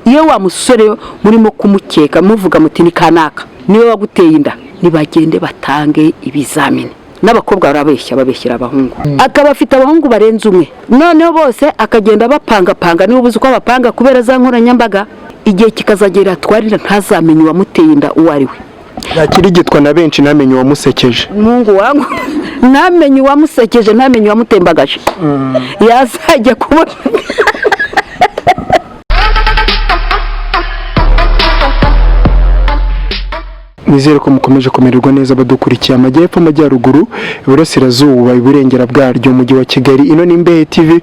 iyo wa musore murimo kumukeka muvuga muti ni kanaka niwe waguteye inda nibagende batange ibizamini n'abakobwa babeshyira abahungu akaba afite abahungu barenze umwe noneho bose akagenda bapanga niba ubuze uko abapanga kubera za nkoranyambaga igihe kikazagera twarira ntazamenye uwamuteye inda uwo ari we yakirigitwa na benshi namenye uwamusekeje mungu wangu namenye uwamusekeje namenye uwamutembagaje yazajya kubona nizere ko mukomeje kumererwa neza badukurikiye amajyepfo amajyaruguru iburasirazuba iburengera bwaryo umujyi wa Kigali ino ni Imbehe TV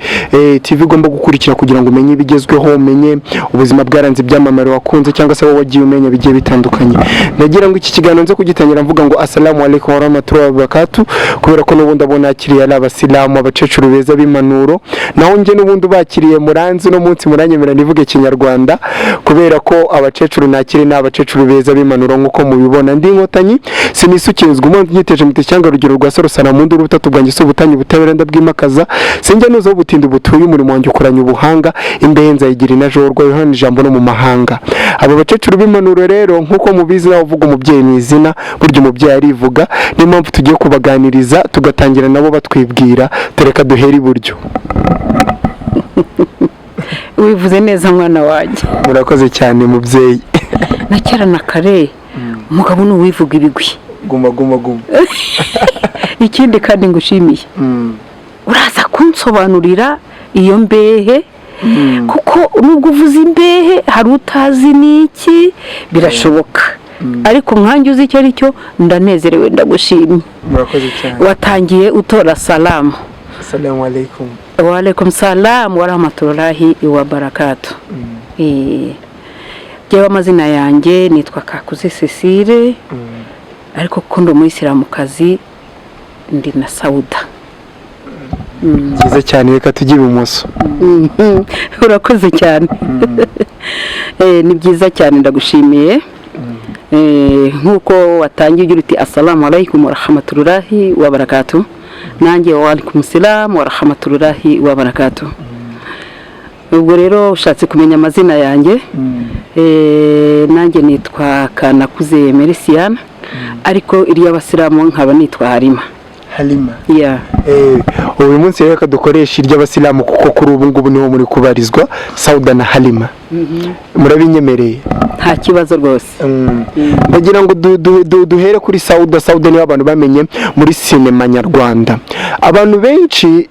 TV igomba gukurikira kugira ngo umenye ibigezweho umenye ubuzima bwaranze ibyamamare wakunze cyangwa se wowe wagiye umenya bigiye bitandukanye nagira ngo iki kiganiro nze kugitangira mvuga ngo assalamu alaikum wa rahmatullahi wa barakatuh kubera ko n'ubundi abona akiriye ari abasilamu abacecuru beza b'impanuro naho nge n'ubundi bakiriye muranzi no munsi muranyemera nivuge kinyarwanda kubera ko abacecuru nakiri n'abacecuru beza b'impanuro nkuko mubibona ndi inkotanyi sinisukizwa umuntu nyiteje mute cyangwa rugero rwa sorosana mu nduru butatu bwanjye subutanyi butabera ndabwimakaza sinjya nuzo butinda butuye umurimo wanjye ukoranye ubuhanga Imbehe nzayigira inajorwa yohana ijambo no mu mahanga aba bacecuru b'impanuro rero nkuko mubizi naho uvuga umubyeyi mu izina buryo umubyeyi arivuga ni mpamvu tugiye kubaganiriza tugatangira nabo batwibwira tereka duhera iburyo wivuze neza mwana wanjye murakoze cyane mubyeyi na kera na kare umugabo n'uwivuga ibigwi guma ikindi kandi ngushimiye uraza kunsobanurira iyo Mbehe kuko nubwo uvuze Imbehe hari utazi niki birashoboka ariko nkanjye uzi icyo ari cyo ndanezerewe ndagushimye murakoze cyane watangiye utora salamu assalamu alaikum wa alaikum salam wa rahmatullahi wa barakatuh jewe amazina yanjye nitwa Kakuze Cecile ariko kuko ndo Isilamukazi ndi na Sauda byiza cyane reka tujye ibumoso urakoze cyane ni byiza cyane ndagushimiye nkuko watangiye ugira uti assalamu alaikum wa rahmatullahi wa barakatuh nanjye wa alaikum salam wa rahmatullahi wa barakatuh ubwo rero ushatse kumenya amazina yanjye nanjye nitwa Kanakuze Merisiana ariko iri y'abasilamu nkaba nitwa Halima uyu munsi rero kadukoresha iry'abasilamu kuko kuri ubu ngubu niho muri kubarizwa Sauda na Halima murabinyemereye nta kibazo rwose ndagira ngo duhere kuri Sauda niyo abantu bamenye muri sinema nyarwanda abantu benshi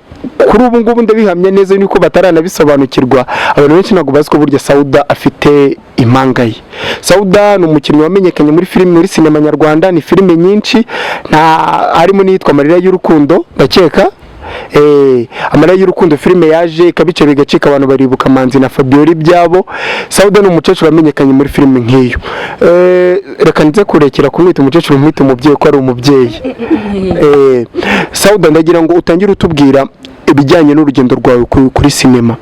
kuri ubu ngubu ndabihamya neza niko bataranabisobanukirwa abantu benshi ntabwo bazi ko burya Sauda afite impanga ye Sauda ni umukinnyi wamenyekanye muri sinema nyarwanda ni filime nyinshi harimo n'iyitwa Amarira y'urukundo ndakeka Amarira y'urukundo filime yaje ikabice bigacika abantu baribuka Manzi na Fabiola ibyabo Sauda ni umukecuru wamenyekanye muri filime nk'iyo reka nze kurekera kumwita umukecuru mwita umubyeyi ko ari umubyeyi Sauda ndagira ngo utangire utubwira ibijyanye n'urugendo rwawe kuri sinema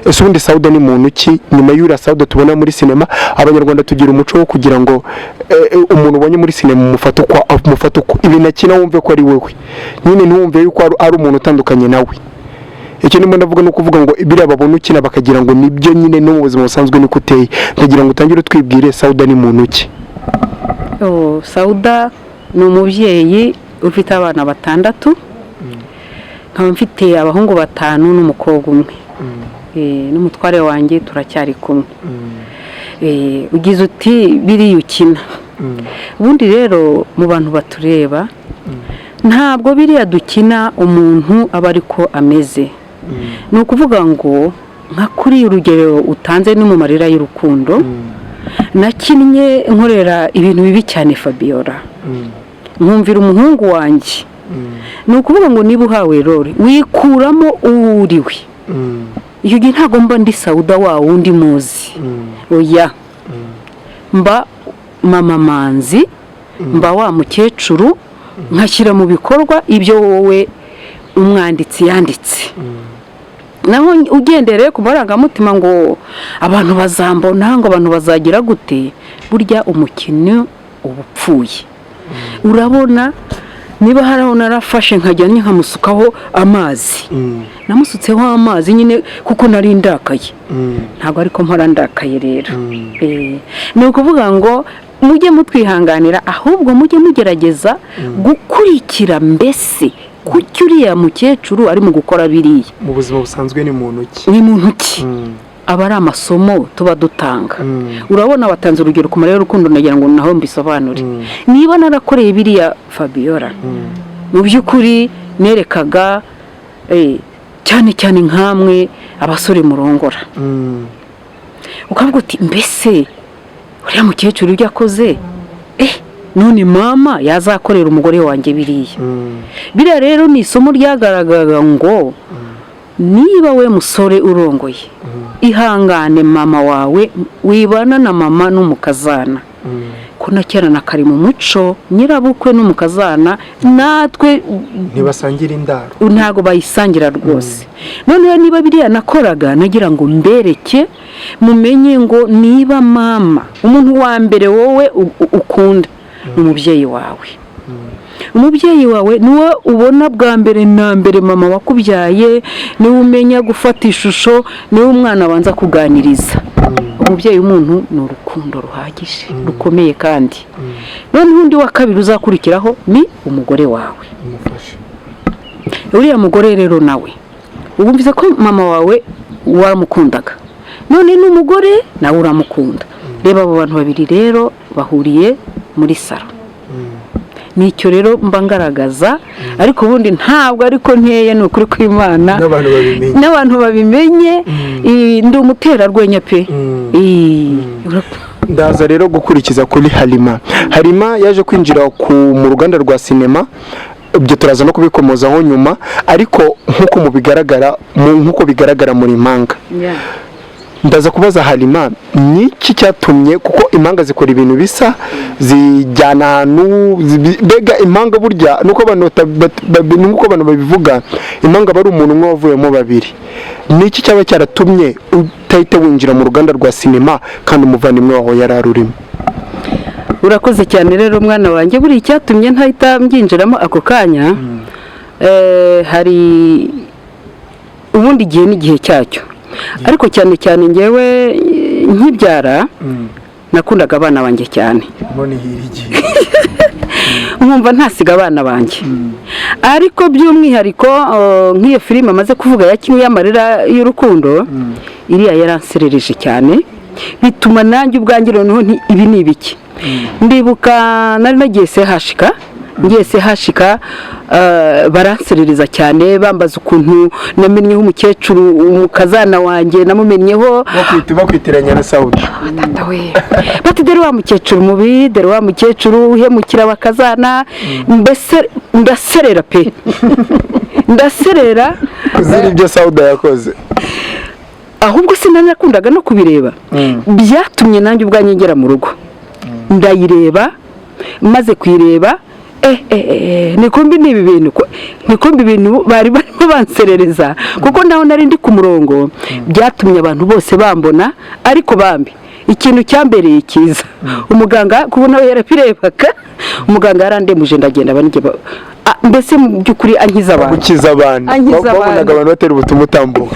ese ubundi Sauda ni muntu ki nyuma y'ura Sauda tubona muri sinema abanyarwanda tugira umuco wo kugira ngo umuntu ubonye muri sinema umufata uko ibi nakina wumve ko ari wewe nyine ntiwumve yuko ari umuntu utandukanye nawe icyo ndimo ndavuga no kuvuga ngo biriya babona ukina bakagira ngo nibyo nyine no mu buzima busanzwe niko uteye ndagira ngo utangire utwibwire Sauda ni muntu ki Sauda ni umubyeyi ufite abana 6 nkaba mfite abahungu 5 n'umukobwa umwe n'umutware wanjye turacyari kumwe ugize uti biri ukina ubundi rero mu bantu batureba ntabwo biriya dukina umuntu aba ariko ameze ni ukuvuga ngo nka kuri urugero utanze ni mu Marira y'urukundo nakinnye nkorera ibintu bibi cyane Fabiola nkumvira umuhungu wanjye ni ukuvuga ngo niba uhawe role wikuramo uwuriwe iyo gihe ntabwo mba ndi Sauda wa wundi muzi oya mba mama Manzi mba wa mukecuru nkashyira mu bikorwa ibyo wowe umwanditsi yanditse naho ugendereye ku marangamutima ngo abantu bazambona ngo abantu bazagira gute burya umukinnyi ubupfuye urabona niba hari aho narafashe nkajya nkamusukaho amazi namusutseho amazi nyine kuko nari ndakaye ntabwo ariko mpora ndakaye rero ni ukuvuga ngo mujye mutwihanganira ahubwo mujye mugerageza gukurikira mbese kuki uriya mukecuru ari mu gukora biriya mu buzima busanzwe ni muntu ki aba ari amasomo tuba dutanga urabona watanze urugero ku marira y'urukundo nagira ngo naho mbisobanure niba narakoreye biriya Fabiola mu by'ukuri nerekaga cyane cyane nkamwe abasore murongora ukavuga uti mbese uriya mukecuru ibyo akoze none mama yazakorera umugore wanjye biriya rero ni isomo ryagaragaraga ngo niba we musore urongoye ihangane mama wawe wibana na mama n'umukazana ko na kera na kari mu muco nyirabukwe n'umukazana natwe ntibasangira indaro ntago bayisangira rwose noneho niba biriya nakoraga nagira ngo mbereke mumenye ngo niba mama umuntu wa mbere wowe ukunda umubyeyi wawe umubyeyi wawe niwe ubona bwa mbere na mbere mama wakubyaye niwe umenya gufata ishusho niwe umwana abanza kuganiriza umubyeyi w'umuntu ni urukundo ruhagije rukomeye kandi noneho undi wa kabiri uzakurikiraho ni umugore wawe uriya mugore rero nawe ubumvise ko mama wawe waramukundaga none n'umugore nawe uramukunda reba abo bantu babiri rero bahuriye muri salo nicyo rero mba ngaragaza ariko ubundi ntabwo ariko nteye ni ukuri kw'Imana n'abantu babimenye ndi umuterarwenya pe ndaza rero gukurikiza kuri Halima yaje kwinjira mu ruganda rwa sinema ibyo turaza no kubikomozaho nyuma ariko nk'uko bigaragara muri Impanga ndaza kubaza Halima niki cyatumye kuko impanga zikora ibintu bisa zijyana ahantu bega impanga burya nuko abantu babivuga impanga bari umuntu umwe wavuyemo babiri niki cyaba cyaratumye utahita winjira mu ruganda rwa sinema kandi umuvandimwe waho yari arurimo urakoze cyane rero mwana wanjye buri icyatumye ntahita mbyinjiramo ako kanya hari ubundi gihe n'igihe cyacyo ariko cyane cyane ngewe nkibyara nakundaga abana banjye cyane nkumva ntasiga abana banjye ariko by'umwihariko nk'iyo filime amaze kuvuga ya kimwe y'amarira y'urukundo iriya yaranserereje cyane bituma nanjye ubwanjye noneho ibi ni ibiki ndibuka nari nagiye hashika baranserereza cyane bambaza ukuntu namenyeho umukecuru umukazana wanjye namumenyeho bakwitiranya na Sauda bati dore wa mukecuru mubi dore wa mukecuru uhemukira abakazana mbese ndaserera pe ndaserera kuzira ibyo Sauda yakoze ahubwo sinanakundaga no kubireba byatumye nanjye ubwanjye ngera mu rugo ndayireba maze kuyireba nikumbi n'ibi bintu bari barimo banserereza kuko naho nari ndi ku murongo byatumye abantu bose bambona ariko bambi ikintu cyambereye cyiza umuganga kubona yarapirebaga umuganga yarandemuje ndagenda banige mbese mu by'ukuri ankiza abantu babonaga abantu batera ubutumwa utambuka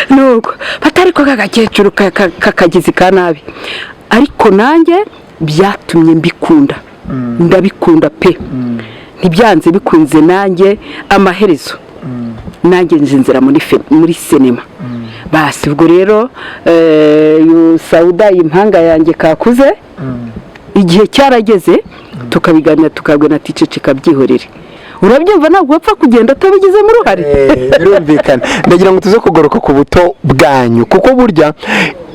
nuko batariko kagakecuru kakagizi ka nabi ariko nanjye byatumye mbikunda ndabikunda pe ntibyanze bikunze nanjye amaherezo nanjye nzinzira muri sinema basi ubwo rero Sauda impanga yanjye kakuze igihe cyarageze tukabiganira tukabwira ati ceceka byihorere urabyumva ntabwo wapfa kugenda utabigizemo uruhare birumvikana ndagira ngo tuze kugaruka ku buto bwanyu kuko burya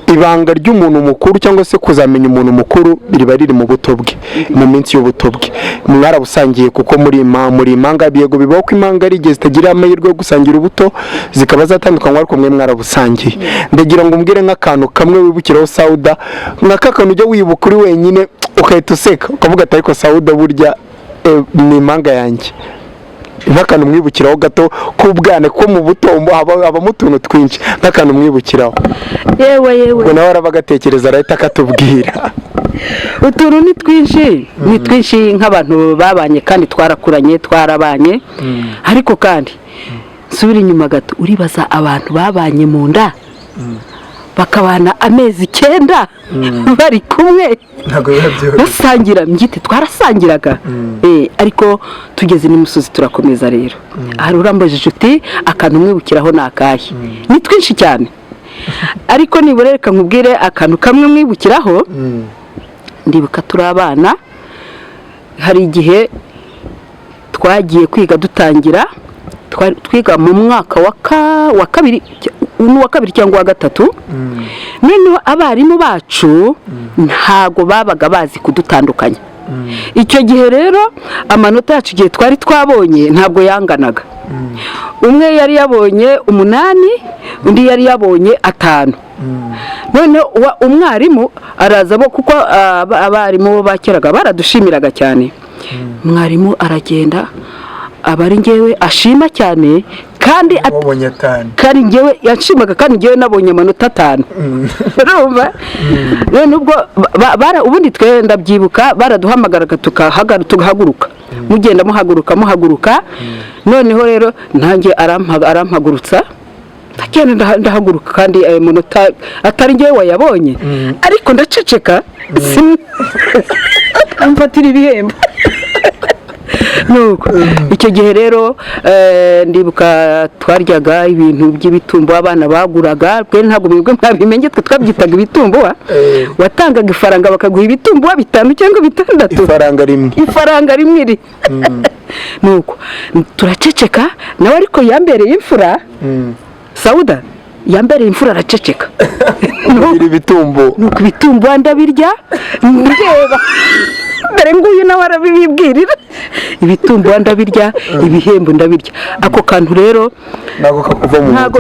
ibanga ry'umuntu mukuru cyangwa se kuzamenya umuntu mukuru riba riri mu buto bwe mu minsi y'ubuto bwe mwarabusangiye kuko muri impanga biego bibaho ko impanga ari igihe zitagira amahirwe yo gusangira ubuto zikaba zatandukanywa ariko mwe mwarabusangiye ndagira ngo umbwire nk'akantu kamwe wibukiraho Sauda nk'akantu ujya wibuka uri wenyine ukahita useka ukavuga ati ariko Sauda burya ni impanga yanjye nk'akantu mwibukiraho gato k'ubwana ko mu buto habamo utuntu twinshi nk'akantu mwibukiraho yewe ubwo nawe araba agatekereza arahita akatubwira utuntu ni twinshi nk'abantu babanye kandi twarakuranye twarabanye ariko kandi subira inyuma gato uribaza abantu babanye mu nda bakabana amezi 9 bari kumwe basangira mbyite twarasangiraga ariko tugeze n'imusozi turakomeza rero hari urambajije uti akantu mwibukiraho nakahe ni twinshi cyane ariko nibura reka nkubwire akantu kamwe mwibukiraho ndibuka turi abana hari igihe twagiye kwiga dutangira twiga mu mwaka wa kabiri cyangwa wa gatatu noneho abarimu bacu ntago babaga bazi kudutandukanya icyo gihe rero amanota yacu igihe twari twabonye ntabwo yanganaga umwe yari yabonye 8 undi yari yabonye 5 noneho umwarimu araza kuko abarimu bakeraga baradushimiraga cyane mwarimu aragenda abari ngewe ashima cyane kandi kandi ngewe yanshimaga kandi ngewe nabonye amanota 5 urumva none ubwo ubundi twe ndabyibuka baraduhamagaraga tugahaguruka mugenda muhaguruka noneho rero nanjye arampagurutsa ndagenda ndahaguruka kandi ayo manota atari ngewe wayabonye ariko ndaceceka amfatira ibihembo nuko icyo gihe rero ndibuka twaryaga ibintu by'ibitumbo abana baguraga twe ntabwo mwebwe mwabimenye twe twabyitaga ibitumbo watangaga ifaranga bakaguha ibitumbo 5 cyangwa 6 ifaranga rimwe iri nuko turaceceka nawe ariko yambereye imfura Sauda yambereye imfura araceceka nuko ibitumbo ndabirya ndeba mbere nguyu nawe arabibibwirira ibitumbo ndabirya ibihembo ndabirya ako kantu rero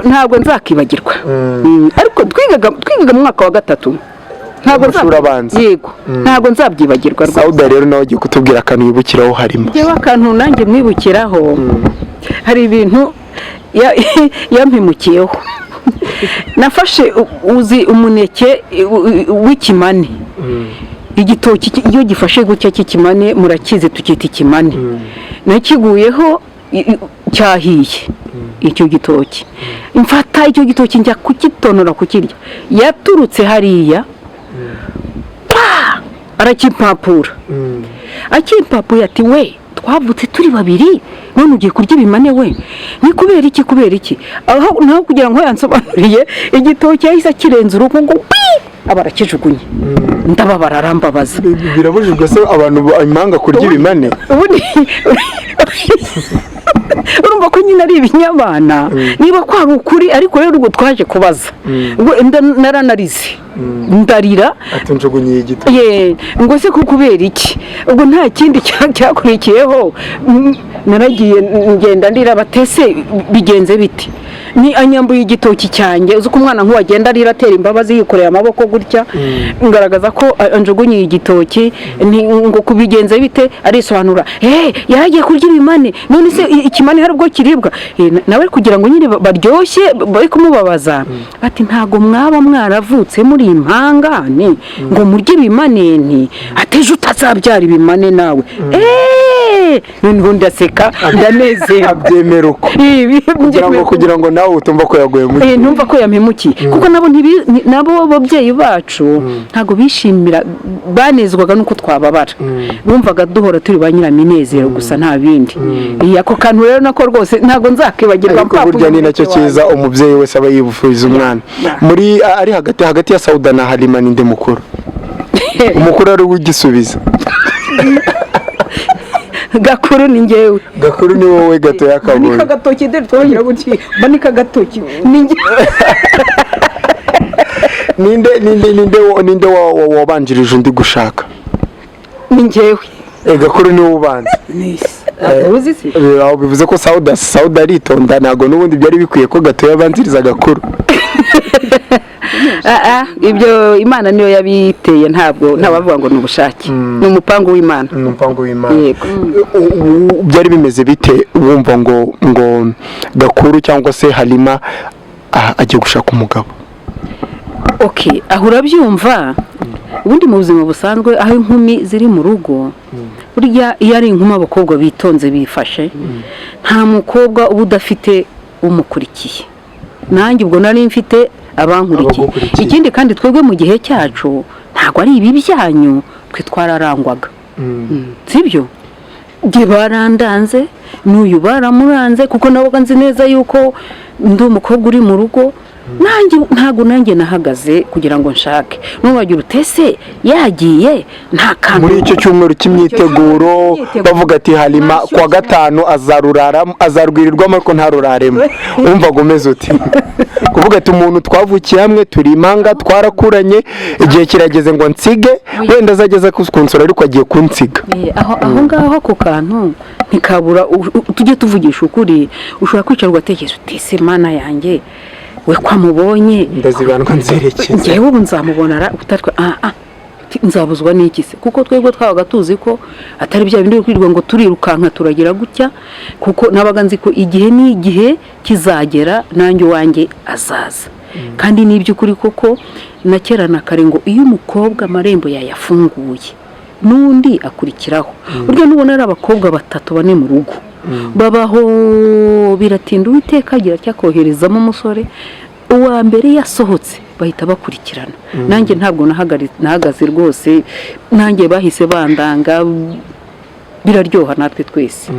ntabwo nzakibagirwa ariko twigaga mu mwaka wa gatatu ntabwo nzabyibagirwa Sauda rero nawe ugiye kutubwira akantu wibukiraho harimo yewe akantu nanjye mwibukiraho hari ibintu yampimukiyeho nafashe uzi umuneke w'ikimane igitoki iyo gifashe gutya cy'ikimane murakize tukita ikimane nakiguyeho cyahiye icyo gitoki mfata icyo gitoki njya kukitonora kukirya yaturutse hariya arakimpapura akimpapuye ati we twavutse turi babiri none ugiye kurya ibimane we ni kubera iki aho naho kugira ngo yansobanuriye igitoki yahise kirenza urugo ngo abarakijugunye ndababara arambabaza birabujijwe se abantu impanga kurya ibimane urumva ko nyine ari ibinyabana niba kwari ukuri ariko rero ubwo twaje kubaza naranarize ndarira atunjugunye igito ngo se kubera iki ubwo nta kindi cyakurikiyeho naragiye ngenda ndira batese bigenze biti ni anyambuye igitoki cyanjye uzi ko umwana nk'uwagenda arira atera imbabazi yikoreye amaboko gutya ngaragaza ko anjugunye igitoki ngo kubigenze bite arisobanura yaragiye kurya ibimane none se ikimane hari ubwo kiribwa nawe kugira ngo nyine baryoshye bari kumubabaza ati ntago mwaba mwaravutse muri impangane ngo murye ibimane ateje utazabyara ibimane nawe noneho ndaseka ndanezerwa abyemera uko kugira ngo nawe utumva ko yaguye mu ntumva ko yampemukiye kuko nabo ababyeyi bacu ntago bishimira banezwaga nuko twababara bumvaga duhora turi ba nyiraminezero gusa nta bindi ako kantu rero nako rwose ntago nzakibagirwa mpapuro burya ni nacyo cyiza umubyeyi wese aba yibufuriza umwana muri ari hagati ya Sauda na Halima ninde mukuru umukuru ari ugisubiza Gakuru ni ngewe Gakuru ni wowe gato yakabonye manika gatoki dere twagira guki manika gatoki ni ninde wabanjirije undi gushaka ni ngewe Gakuru ni ubanza uzi se bivuze ko Sauda aritonda nago nubundi byari bikwiye ko gato yabanziriza Gakuru ibyo Imana niyo yabiteye ntabwo ntabavuga ngo n'ubushake ni umupango w'Imana byari bimeze bite wumva ngo Gakuru cyangwa se Halima agiye gushaka umugabo aho urabyumva ubundi mu buzima busanzwe aho inkumi ziri mu rugo burya iyo ari inkumi abakobwa bitonze bifashe nta mukobwa uba udafite umukurikiye. nanjye ubwo nari mfite abankurikiye. Ikindi kandi twebwe mu gihe cyacu ntabwo ari ibi byanyu, twe twararangwaga sibyo, nge barandanze n'uyu baramuranze kuko nabaga nzi neza yuko ndi umukobwa uri mu rugo. Ntabwo nanjye nahagaze kugira ngo nshake. Nubagira utese yagiye nta kantu muri icyo cyumweru cy'imyiteguro bavuga ati Halima kwa gatanu azarwirirwamo ariko ntaruraremo. Umva gomeze uti kuvuga ati umuntu twavukiye hamwe turi impanga twarakuranye, igihe kirageze ngo nsige, wenda azageza kunsura ariko agiye kunsiga. aho ngaho ku kantu ntikabura tujye tuvugisha ukuri. Ushobora kwicara ugatekereza utese mana yanjye we kwamubonye ndazibandwa nzerekeza ngewe ubu nzamubonara utatwe nzabuzwa n'iki se, kuko twebwe twabaga tuzi ko atari bya bindi kwirirwa ngo turirukanka turagira gutya, kuko nabaga nzi ko igihe n'igihe kizagera nanjye wanjye azaza. kandi n'iby'ukuri koko na kera na kare ngo iyo umukobwa amarembo yayafunguye n'undi akurikiraho. burya nubona ari abakobwa 3-4 mu rugo babaho biratinda Uwiteka agira cyakoherezamo umusore uwa mbere yasohotse bahita bakurikirana. nanjye ntabwo nahagaze rwose, nanjye bahise bandanga biraryoha natwe twese.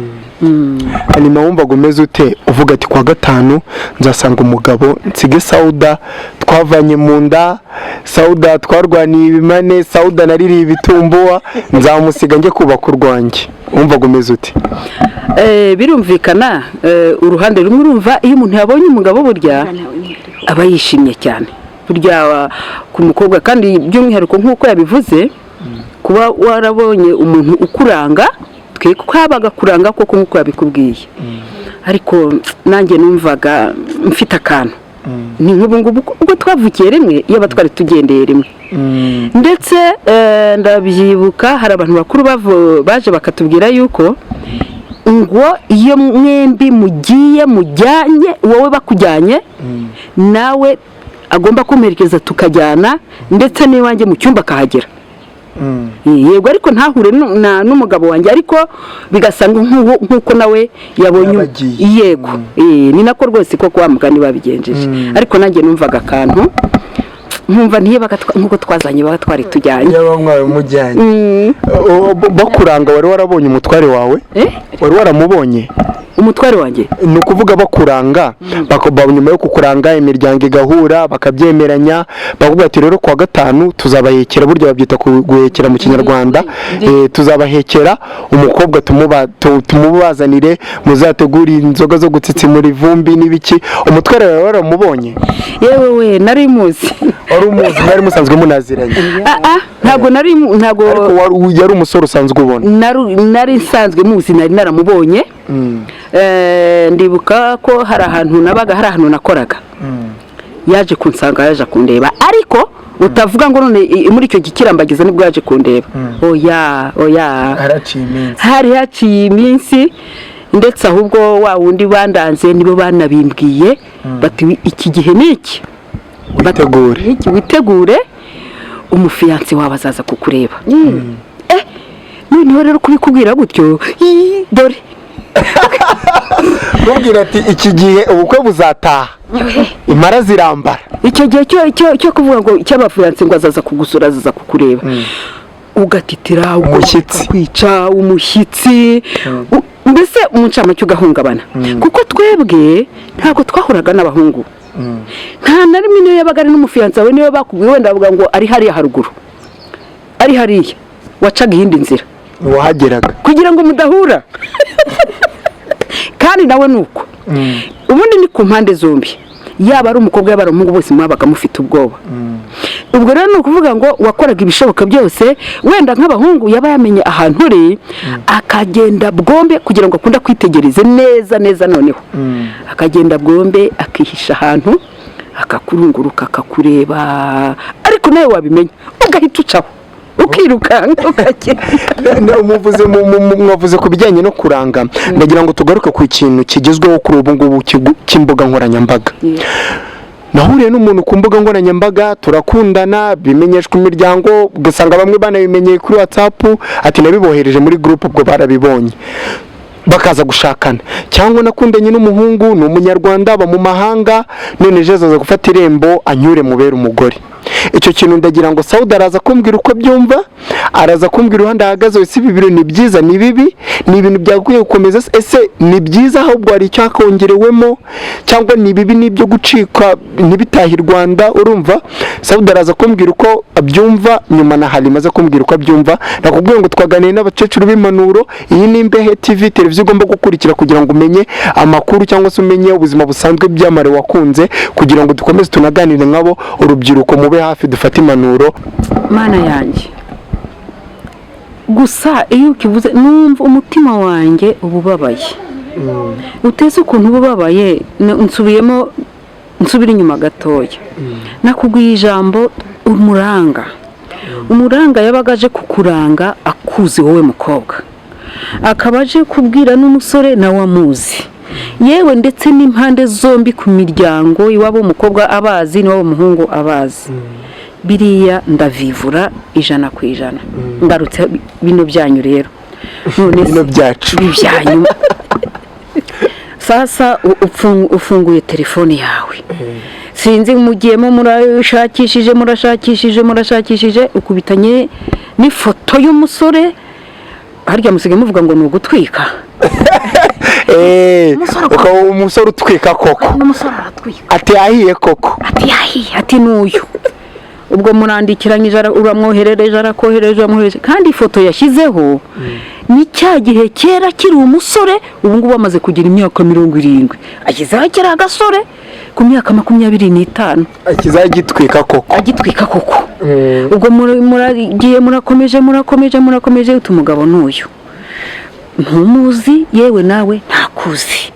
Halima wumva gomeze ute uvuga ati kwa gatanu nzasanga umugabo nsige Sauda twavanye mu nda, Sauda twarwaniye ibimane, Sauda naririye ibitumbuwa, nzamusiga njye kubaka urwanjye. Wumva gomeze ute? Birumvikana uruhande rumwe urumva iyo umuntu yabonye umugabo burya aba yishimye cyane burya ku mukobwa, kandi by'umwihariko nk'uko yabivuze kuba warabonye umuntu ukuranga, twe kwabaga kuranga koko nk'uko yabikubwiye. ariko nanjye numvaga mfite akantu ni nk'ubu ubwo twavukiye rimwe iyo batwari tugendeye rimwe. ndetse ndabyibuka hari abantu bakuru baje bakatubwira yuko ngo iyo mwembi mujyanye wowe bakujyanye nawe agomba kumerekeza tukajyana, ndetse n'iwanjye mu cyumba kahagera. yego ariko ntahure n'umugabo wanjye, ariko bigasanga nk'uko nawe yabonye. yego ni nako rwose ko kwa mugani babigenjeje. ariko nanjye numvaga akantu nkumva nk'uko twazanye twari tujyanye yaba mwawe mujyanye. bakuranga wari warabonye umutware wawe? wari waramubonye umutware wanjye? ni ukuvuga bakuranga nyuma yo kukuranga imiryango igahura bakabyemeranya, bavuga ati rero kwa gatanu tuzabahekera, burya babyita guhekera mu kinyarwanda. tuzabahekera umukobwa tumubazanire, muzategura inzoga zo gutsitsimura ivumbi n'ibiki. umutware wawe waramubonye? yewe we nari muzi. wari umuzi? mwari musanzwe munaziranye? ntabwo ariko yari umusore usanzwe ubona? nari nsanzwe muzi, nari naramubonye. ndibuka ko hari ahantu nakoraga, yaje kunsanga, yaje kundeba, ariko utavuga ngo none muri icyo gikirambagiza nibwo yaje kundeba. oya hari haciye iminsi, ndetse ahubwo wa wundi bandanze nibo banabimbwiye bati iki gihe niki witegure umufiyanse wawe azaza kukureba. noneho rero kubikubwira gutyo dore kubwira ati iki gihe ubukwe buzataha, impara zirambara. icyo gihe cyo kuvuga ngo cy'abafiyanse ngo azaza kugusura, azaza kukureba, ugatitira, umushyitsi, kwica umushyitsi, mbese umuncamake ugahungabana. kuko twebwe ntabwo twahuraga n'abahungu, nta na rimwe niyo yabaga ari n'umufiyanse wawe niyo bakubwiye wenda bavuga ngo ari hariya haruguru, ari hariya, wacaga iyindi nzira wahageraga kugira ngo mudahura. kandi nawe nuko ubundi ni ku mpande zombi, yaba ari umukobwa yaba ari umuhungu, bose mwabaga mufite ubwoba. ubwo rero ni ukuvuga ngo wakoraga ibishoboka byose, wenda nk'abahungu yaba yamenye ahantu uri akagenda bwombe kugira ngo akunde kwitegereze neza. noneho akagenda bwombe akihisha ahantu, akakurunguruka akakureba, ariko nawe wabimenya ugahita ucaho ukirukanka ukagenda. mwavuze ku bijyanye no kuranga, ndagira ngo tugaruke ku kintu kigezweho kuri ubu ngubu cy'imbuga nkoranyambaga. nahuriye n'umuntu ku mbuga nkoranyambaga turakundana bimenyeshwa imiryango, ugasanga bamwe banabimenyeye kuri WhatsApp ati nabibohereje muri group ubwo barabibonye bakaza gushakana. Cyangwa nakundanye n'umuhungu ni umunyarwanda aba mu mahanga, none ejo aza gufata irembo anyure mubera umugore. Icyo kintu ndagira ngo Sauda araza kumbwira uko byumva, araza kumbwira uruhande ahagaze wese ibi bintu ni byiza ni bibi, ni ibintu byagakwiye gukomeza, ese ni byiza ahubwo hari icyo akongerewemo cyangwa ni bibi n'ibyo gucika ntibitahe i Rwanda. Urumva Sauda araza kumbwira uko abyumva, nyuma na Halima aza kumbwira uko abyumva. Nakubwiye ngo twaganire n'abakecuru b'impanuro. Iyi ni Imbehe TV, televiziyo ugomba gukurikira kugira ngo umenye amakuru cyangwa se umenye ubuzima busanzwe byamare wakunze, kugira ngo dukomeze tunaganire nk'abo urubyiruko mube hafi dufata impanuro. Mana yanjye, gusa iyo ukivuze numva umutima wanjye ububabaye. Uteze ukuntu ububabaye, nsubira inyuma gatoya. Nakubwiye ijambo umuranga yabaga aje kukuranga akuzi wowe mukobwa, akaba aje kubwira n'umusore nawe amuzi, yewe ndetse n'impande zombi ku miryango, iwabo umukobwa abazi n'iwabo umuhungu abazi. Biriya ndavivura 100%. Ngarutse bino byanyu rero, none bino byacu byanyu sasa ufunguye telefone yawe, sinzi mugiyemo murashakishije ukubitanye n'ifoto y'umusore, harya musigaye muvuga ngo ni ugutwika. Umusore utwika koko, n'umusore aratwika ati yahiye koko, ati n'uyu. Ubwo murandikiranyije, uramwoherereje arakohereje, kandi ifoto yashyizeho ni cya gihe kera kiri umusore, ubu ngubu amaze kugira imyaka 70. Ashyizeho kera agasore ku myaka 25, akiza agitwika koko. Ubwo muragiye murakomeje uti umugabo n'uyu ntumuzi, yewe nawe ntakuzi,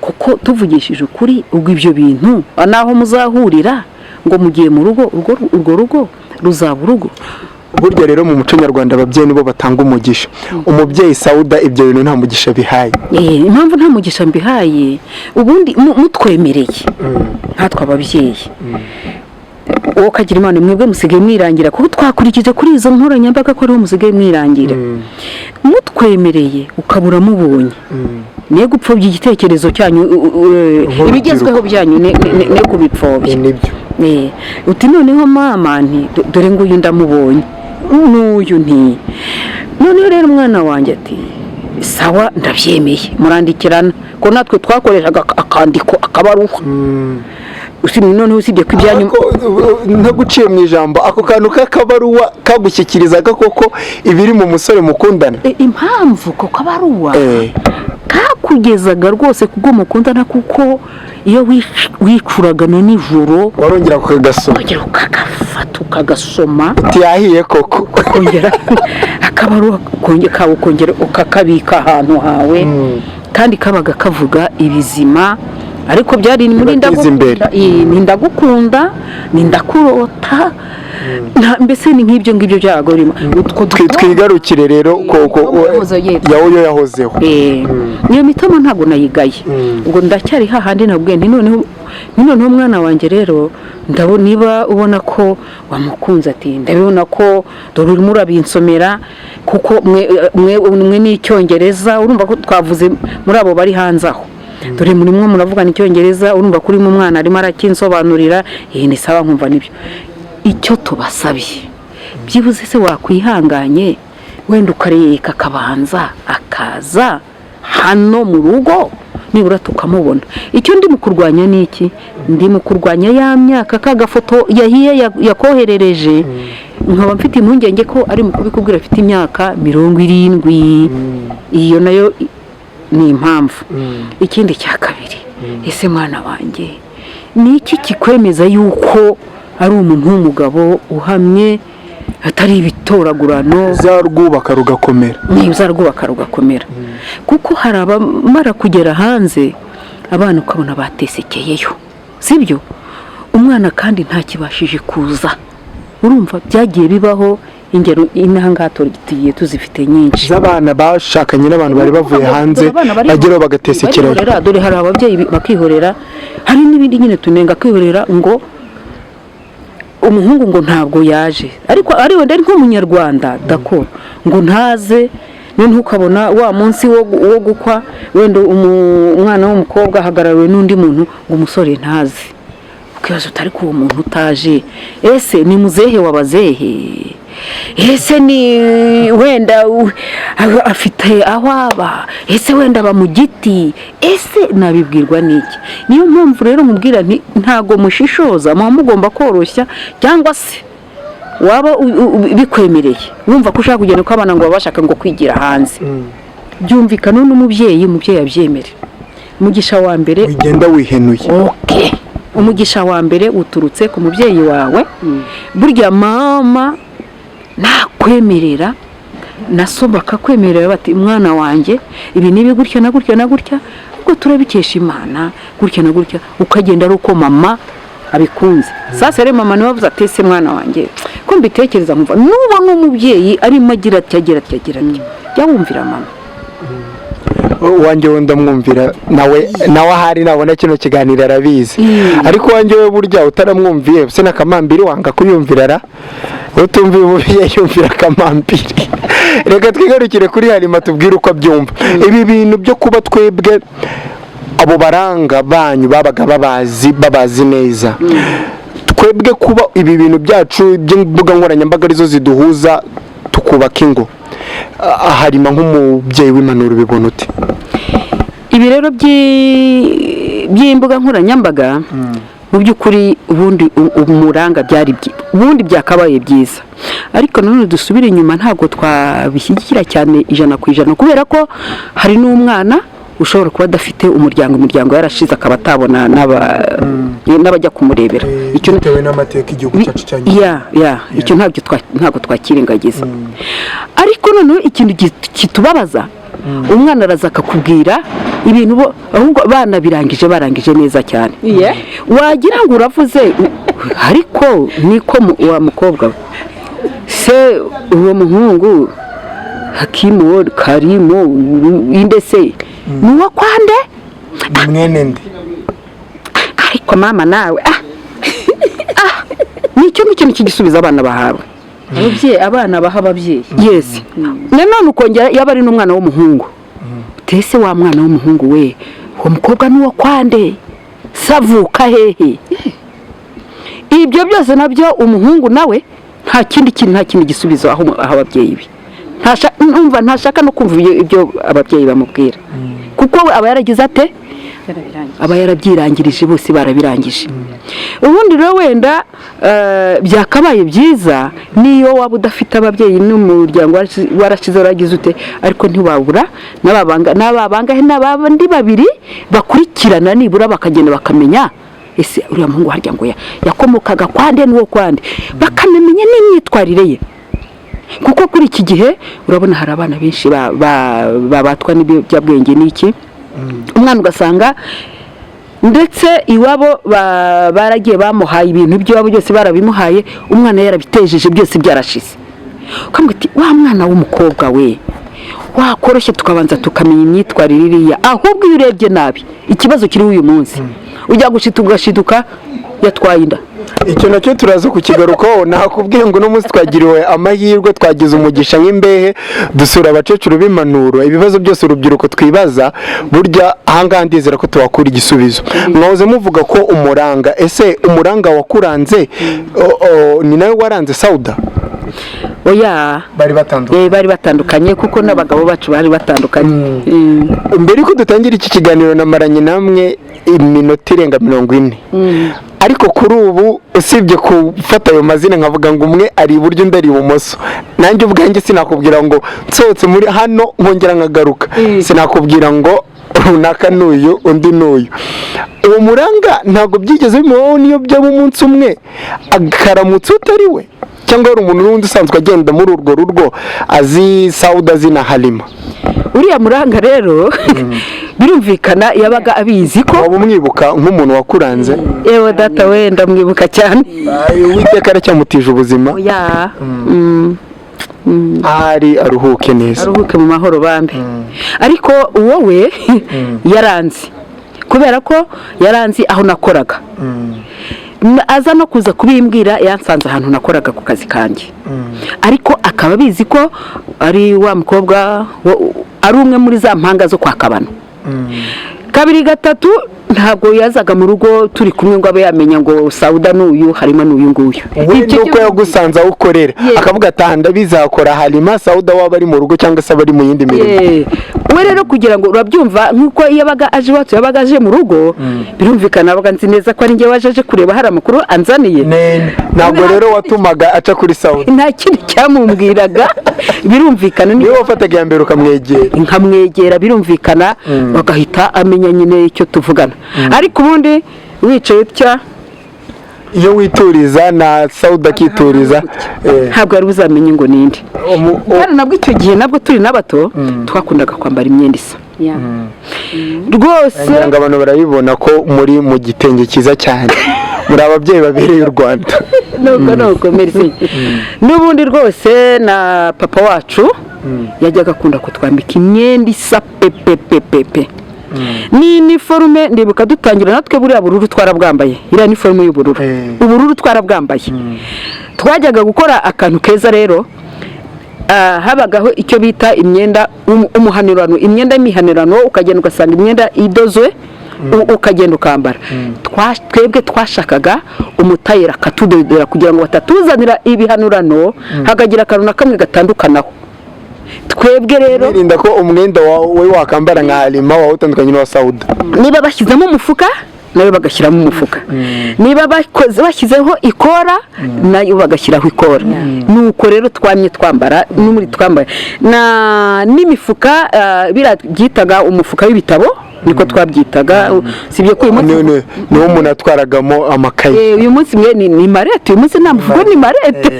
kuko tuvugishije ukuri ubwo ibyo bintu naho muzahurira ngo mugiye mu rugo, urwo rugo ruzaba urugo. Burya rero mu muco nyarwanda ababyeyi nibo batanga umugisha. Umubyeyi Sauda ibyo bintu nta mugisha bihaye. Impamvu nta mugisha mbihaye, ubundi mutwemereye nkatwe ababyeyi, wowe kagira Imana mwebwe musigaye mwirangira, kuko twakurikije kuri izo nkoranyambaga ko ariho musigaye mwirangira. Mutwemereye ukabura mubonye, niyo gupfobya igitekerezo cyanyu, ibigezweho byanyu ne kubipfobya. Uti noneho mama nti dore ngo uyu ndamubonye n'uyu nti, noneho rero umwana wanjye ati sawa ndabyemeye, murandikirana ko natwe twakoreshaga akandiko akabaruha. Noneho usibye ko ibyanyu ntaguciye mu ijambo, ako kantu k'akabaruwa kagushyikirizaga koko ibiri mu musore mukundana. Impamvu ko kabaruwa kakugezaga rwose kubwo mukundana, kuko iyo wicuraga na nijoro warongera kukagasoma, ukagafata ukagasoma, yahiye koko, ukongera akabaruwa kongera ukakabika ahantu hawe, kandi kabaga kavuga ibizima, ariko byari muri ndagukunda nindakurota, mbese ni nk'ibyo byago birimo. Twigarukire rero koko yawe yahozeho. Niyo mitoma ntago nayigaye, ubwo ndacyari hahandi nabwiye nti noneho umwana wanjye rero ndabona, niba ubona ko wamukunze ati ndabibona ko dore urimo urabinsomera, kuko mwe n'icyongereza, urumva ko twavuze muri abo bari hanze aho, dore murimo muravugana icyongereza, urumva kuri mu mwana arimo arakinsobanurira, ni sawa nkumva nibyo. Icyo tubasabye byibuze se wakwihanganye wenda ukareka akabanza akaza hano mu rugo, nibura tukamubona. Icyo ndi mu kurwanya ni iki? Ndi mu kurwanya ya myaka kagafoto yahiye yakoherereje, nkaba mfite impungenge ko ari mu kubikubwira afite imyaka 70. Iyo nayo ni impamvu. Ikindi cya kabiri, ese mwana wanjye ni iki kikwemeza yuko ari umuntu w'umugabo uhamye, atari ibitoragurano, zarwubaka rugakomera? Kuko hari abamara kugera hanze abana ukabona batesekeyeyo, sibyo? Umwana kandi ntakibashije kuza, urumva byagiye bibaho ingero inahangaha tugiye tuzifite nyinshi z'abana bashakanye n'abantu bari bavuye hanze bageraho bagatesekera. dore hari ababyeyi bakihorera, hari n'ibindi nyine tunenga kwihorera ngo umuhungu ngo ntabwo yaje, ariko ari wenda ari nk'umunyarwanda dako ngo ntaze, none ukabona wa munsi wo gukwa wenda umwana w'umukobwa ahagarariwe n'undi muntu ngo umusore ntaze, ukibaza utari ko uwo muntu utaje ese ni muzehe wabazehe, ese ni wenda afite aho aba, ese wenda aba mu giti, ese nabibwirwa n'iki? Niyo mpamvu rero mubwira nti ntago mushishoza, muba mugomba koroshya, cyangwa se waba bikwemereye wumva ko ushaka kugenda ko abana ngo babashaka ngo kwigira hanze, byumvikana n'umubyeyi abyemere. Umugisha wa mbere ugenda wihenuye, okay, umugisha wa mbere uturutse ku mubyeyi wawe. Burya mama nakwemerera na so bakakwemerera bati mwana wanjye ibi nibi gutya na gutya na gutya, ubwo turabikesha Imana gutya na gutya, ukagenda ari uko mama abikunze. Sasa rero mama niwe avuze ati ese mwana wanjye ko mbitekereza nkumva nubona umubyeyi arimo agira ati jya wumvira mama wanjye wenda mwumvira nawe ahari nabona kino kiganiro arabizi, ariko wanjye we burya utaramwumviye se n'akamambiri wanga kuyumvira ra utumviye umubyeyi yumvira akamambiri. Reka twigarukire kuri Halima tubwire uko abyumva ibi bintu byo kuba twebwe abo baranga banyu babaga babazi neza, twebwe kuba ibi bintu byacu by'imbuga nkoranyambaga arizo ziduhuza tukubaka ingo. Halima nk'umubyeyi w'impanuro bibona ute? Ibi rero by'imbuga nkoranyambaga mu by'ukuri ubundi umuranga ubundi byakabaye byiza, ariko nanone dusubire inyuma ntabwo twabishyigikira cyane 100% kubera ko hari n'umwana ushobora kuba adafite umuryango yarashize akaba atabona n'abajya kumurebera. Icyo bitewe n'amateka igihugu cyacu cyane icyo ntabwo twakirengagiza. Ariko noneho ikintu kitubabaza, umwana araza akakubwira ibintu ahubwo barangije neza cyane, wagira ngo uravuze, ariko niko wa mukobwa se uwo muhungu Hakimu Karimu indese nuwa kwande mwene ndi, ariko mama nawe nicyo kigisubiza abana bahawe abana baha ababyeyi. Yes, nanone ukongera yaba ari n'umwana w'umuhungu, tese wa mwana w'umuhungu we uwo mukobwa nuwa kwande savuka hehe. Ibyo byose nabyo umuhungu nawe nta kindi gisubizo aho ababyeyi be ntashaka no kumva ibyo ababyeyi bamubwira, kuko aba yaragize ate, aba yarabyirangirije, bose barabirangije. Ubundi rero wenda byakabaye byiza niyo waba udafite ababyeyi n'umuryango warashize waragize ute, ariko ntiwabura n'ababangahe n'abandi babiri bakurikirana nibura bakagenda bakamenya ese uriya muhungu harya ngo yakomokaga kwande n'uwo kwande, bakanamenya n'imyitwarire ye. Kuko kuri iki gihe urabona hari abana benshi babatwa n'ibiyobyabwenge n'iki, umwana ugasanga ndetse iwabo baragiye bamuhaye ibintu by'iwabo byose barabimuhaye, umwana yarabitejeje byose byarashize. Ukamubwira ati wa mwana w'umukobwa we wakoroshye tukabanza tukamenya imyitwarire iriya, ahubwo iyo urebye nabi ikibazo kiri uyu munsi ujya ugashiduka yatwaye inda. Icyo nacyo turaza kukigarukaho. Nakubwiye ngo no munsi twagiriwe amahirwe, twagize umugisha nk'imbehe dusura abacecuru b'impanuro. Ibibazo byose urubyiruko twibaza burya ahangaha ndizera ko tuwakura igisubizo. Mwahoze muvuga ko umuranga, ese umuranga wakuranze ni nawe waranze Sauda? Oya, bari batandukanye kuko n'abagabo bacu bari batandukanye. Mbere ko dutangira iki kiganiro namaranye namwe iminota irenga 40, ariko kuri ubu usibye gufata ayo mazina nkavuga ngo umwe ari iburyo undi ari ibumoso, nanjye ubwanjye sinakubwira ngo nsohotse muri hano nkongera nkagaruka, sinakubwira ngo runaka n'uyu undi n'uyu. Uwo muranga ntabwo byigeze bimubaho niyo byaba umunsi umwe akaramutse utari we, cyangwa ari umuntu n'undi usanzwe agenda muri urwo rugo azi Sauda zina Halima? Uriya muranga rero birumvikana yabaga abizi ko waba umwibuka nk'umuntu wakuranze. Yewe data wenda mwibuka cyane, Uwiteka aracyamutije ubuzima. ahari aruhuke neza, aruhuke mu mahoro bambe. Ariko wowe yaranzi, kubera ko yaranzi aho nakoraga, aza no kuza kubimbwira yansanze ahantu nakoraga ku kazi kanjye, ariko akaba abizi ko ari wa mukobwa ari umwe muri za mpanga zo kwa Kabano. Kabiri gatatu ntabwo yazaga mu rugo turi kumwe ngo abe yamenya ngo Sauda n'uyu harimo n'uyu nguyu. Nuko yagusanze aho ukorera akavuga atanda bizakora Halima Sauda waba ari mu rugo cyangwa se abari mu yindi mirimo. We rero kugira ngo urabyumva nkuko yabaga aje iwacu yabaga aje mu rugo, birumvikana abaga nzi neza ko ari njye waje aje kureba hari amakuru anzaniye. Ntabwo rero watumaga aca kuri Sauda, nta kindi cyamumbwiraga. Birumvikana niwe wafataga ya mbere ukamwegera, nkamwegera, birumvikana bagahita amenya nyine icyo tuvugana. Ariko ubundi wicaye utya, iyo wituriza na Sauda akituriza, ntabwo yari uzamenye ngo ninde. Kandi nabwo icyo gihe nabwo turi n'abato twakundaga kwambara imyenda isa rwose. Abantu barabibona ko muri mu gitenge cyiza cyane, muri ababyeyi babereye u Rwanda. nuko merci. N'ubundi rwose na papa wacu yajyaga akunda kutwambika imyenda isa pepepepepe. Ni uniforme ndibuka dutangira natwe buriya bururu twarabwambaye, iriya uniforme y'ubururu, ubururu twarabwambaye. Twajyaga gukora akantu keza rero, habagaho icyo bita imyenda umuhanirano, imyenda y'imihanirano, ukagenda ugasanga imyenda idozwe ukagenda ukambara. Twebwe twashakaga umutayera akatudodera kugira ngo batatuzanira ibihanurano hakagira akantu na kamwe gatandukanaho. Twebwe rero nirinda ko umwenda wawe wakambara nka Halima wawe utandukanye n'uwa Sauda. Niba bashyizemo umufuka nayo bagashyiramo umufuka, niba bashyizeho ikora nayo bagashyiraho ikora. Nuko rero twamye twambara n'umuri twambaye n'imifuka byitaga umufuka w'ibitabo, niko twabyitaga. Sibyo ko uyu munsi niwo umuntu atwaragamo amakaye, uyu munsi mwe ni marete, uyu munsi nta mufuka ni marete.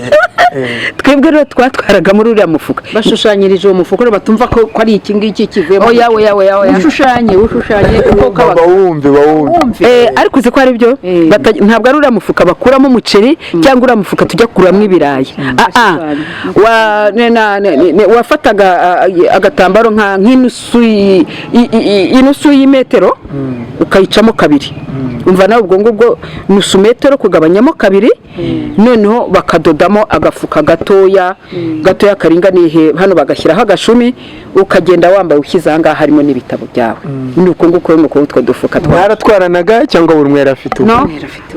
Twebwe rero twatwaraga muri uriya mufuka, bashushanyirije uwo mufuka batumva ko ari iki ngiki kivuyemo. Oya ushushanye kuko bawumve. Ariko uzi ko ari byo, ntabwo ari uriya mufuka bakuramo umuceri cyangwa uriya mufuka tujya kuramo ibirayi. Wafataga agatambaro nk'inusu y'imetero ukayicamo kabiri, umva nawe ubwo ngubwo nusu metero kugabanyamo kabiri, noneho bakadodamo agafuka gatoya karinganiye, hano bagashyiraho agashumi, ukagenda wambaye ushyize ahangaha harimo n'ibitabo byawe. Ni uko nguko nuko utwo dufuka twaratwaranaga cyangwa buri umwe yari afite?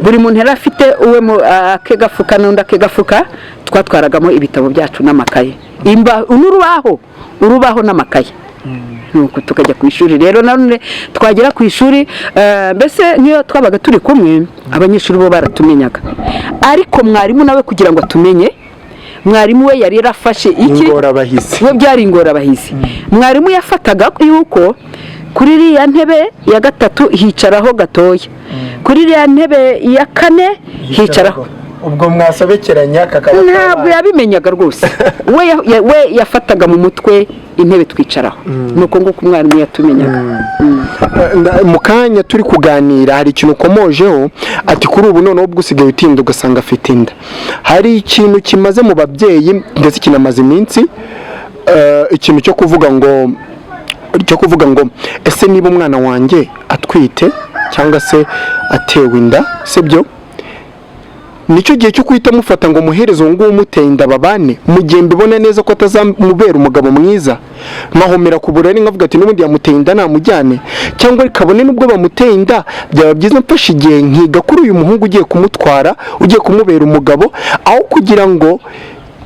Buri muntu yari afite uwe mu akegafuka n'undi akegafuka, twatwaragamo ibitabo byacu n'amakaye, urubaho n'amakaye. Nuko tukajya ku ishuri rero, none twagera ku ishuri mbese niyo twabaga turi kumwe abanyeshuri bo baratumenyaga, ariko mwarimu nawe kugira ngo atumenye, mwarimu we yari yarafashe iki, we byari ingorabahizi. Mwarimu yafataga yuko kuri iriya ntebe ya gatatu hicaraho gatoya, kuri iriya ntebe ya kane hicaraho. Ubwo mwasobekeranya kakaba ntabwo yabimenyaga rwose. we yafataga mu mutwe intebe twicaraho. Nuko nguko umwarimu yatumenyaga. Mu kanya turi kuganira hari ikintu ukomojeho ati kuri ubu noneho ubwo usigaye utinda ugasanga afite inda. Hari ikintu kimaze mu babyeyi ndetse kinamaze iminsi, ikintu cyo kuvuga ngo ese niba umwana wanjye atwite cyangwa se atewe inda, sibyo nicyo gihe cyo kwita mufata ngo muhereze uwo nguwo umuteye inda babane, mu gihe mbibona neza ko atazamubera umugabo mwiza, nkahomera ku burari nkavuga ati n'ubundi yamuteye inda namujyane, cyangwa kabone n'ubwo bamuteye inda byaba byiza mfashe igihe nkiga kuri uyu muhungu ugiye kumutwara, ugiye kumubera umugabo, aho kugira ngo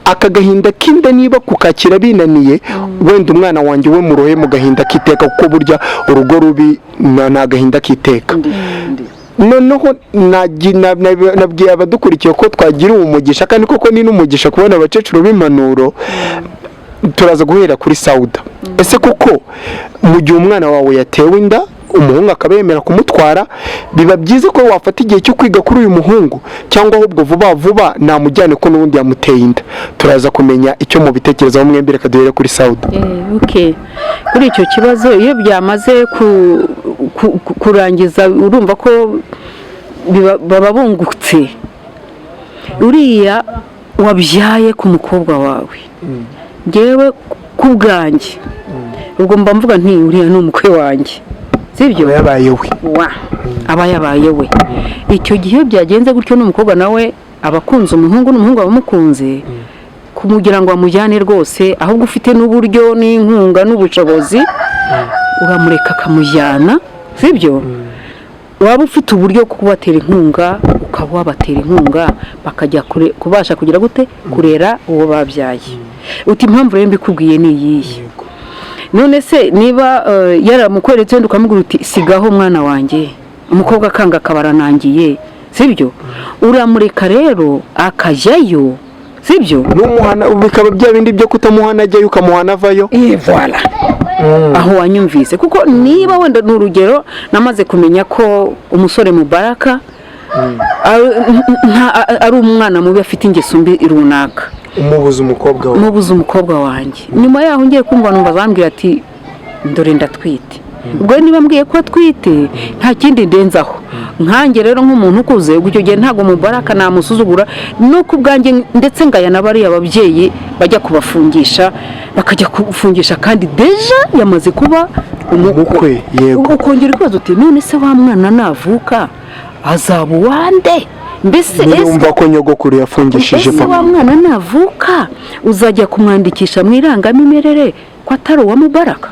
aka gahinda k'inda niba kukakira binaniye, wenda umwana wanjye we murohe mu gahinda kiteka, kuko burya urugo rubi ni agahinda kiteka. Noneho nabwiye abadukurikiye ko twagira umugisha, kandi koko ni n'umugisha kubona abakecuru b'impanuro. Turaza guhera kuri Sauda. Ese koko mu gihe umwana wawe yatewe inda, umuhungu akaba yemera kumutwara, biba byiza ko wafata igihe cyo kwiga kuri uyu muhungu, cyangwa ahubwo vuba namujyane ko n'ubundi yamuteye inda? Turaza kumenya icyo mu bitekerezo mwembi. Reka duhere kuri Sauda. Kuri icyo kibazo iyo byamaze kurangiza, urumva ko baba bungutse. Uriya wabyaye ku mukobwa wawe ngewe ku bwanjye ubwo mba mvuga nti uriya ni umukwe wanjye sibyo yabaye we aba yabaye we icyo gihe byagenze gutyo n'umukobwa nawe abakunze umuhungu n'umuhungu abamukunze kumugira ngo amujyane rwose ahubwo ufite n'uburyo n'inkunga n'ubushobozi uramureka akamujyana sibyo waba ufite uburyo bwo kubatera inkunga ukaba wabatera inkunga bakajya kubasha kugira gute kurera uwo babyaye uti impamvu rero mbikubwiye ni iyihe none se niba yaramukweretse wenda ukamubwira uti sigaho mwana wanjye umukobwa akanga akabaranangiye sibyo uramureka rero akajyayo sibyo n'umuhana bikaba bya bindi byo kutamuhana ajyayo ukamuhana avayo voilà aho wanyumvise kuko niba wenda n'urugero namaze kumenya ko umusore Mubaraka ari umwana mubi afite ingeso mbi runaka umubuza umukobwa wanjye nyuma yaho ngiye kumva numva bambwira ati ndore ndatwite ubwo niba mbwiye ko atwite nta kindi ndenzaho nkange rero nk'umuntu ukuze icyo gihe ntabwo Mubaraka namusuzugura no ku bwanjye ndetse ngaya n'abariya ababyeyi bajya kubafungisha bakajya kufungisha kandi deja yamaze kuba umukwe yego ukongera ikibazo uti none se wa mwana navuka azaba uwande mbese urumva ko nyogokuru yafungishije papa wa mwana navuka uzajya kumwandikisha mu irangamimerere ko atari uwa Mubaraka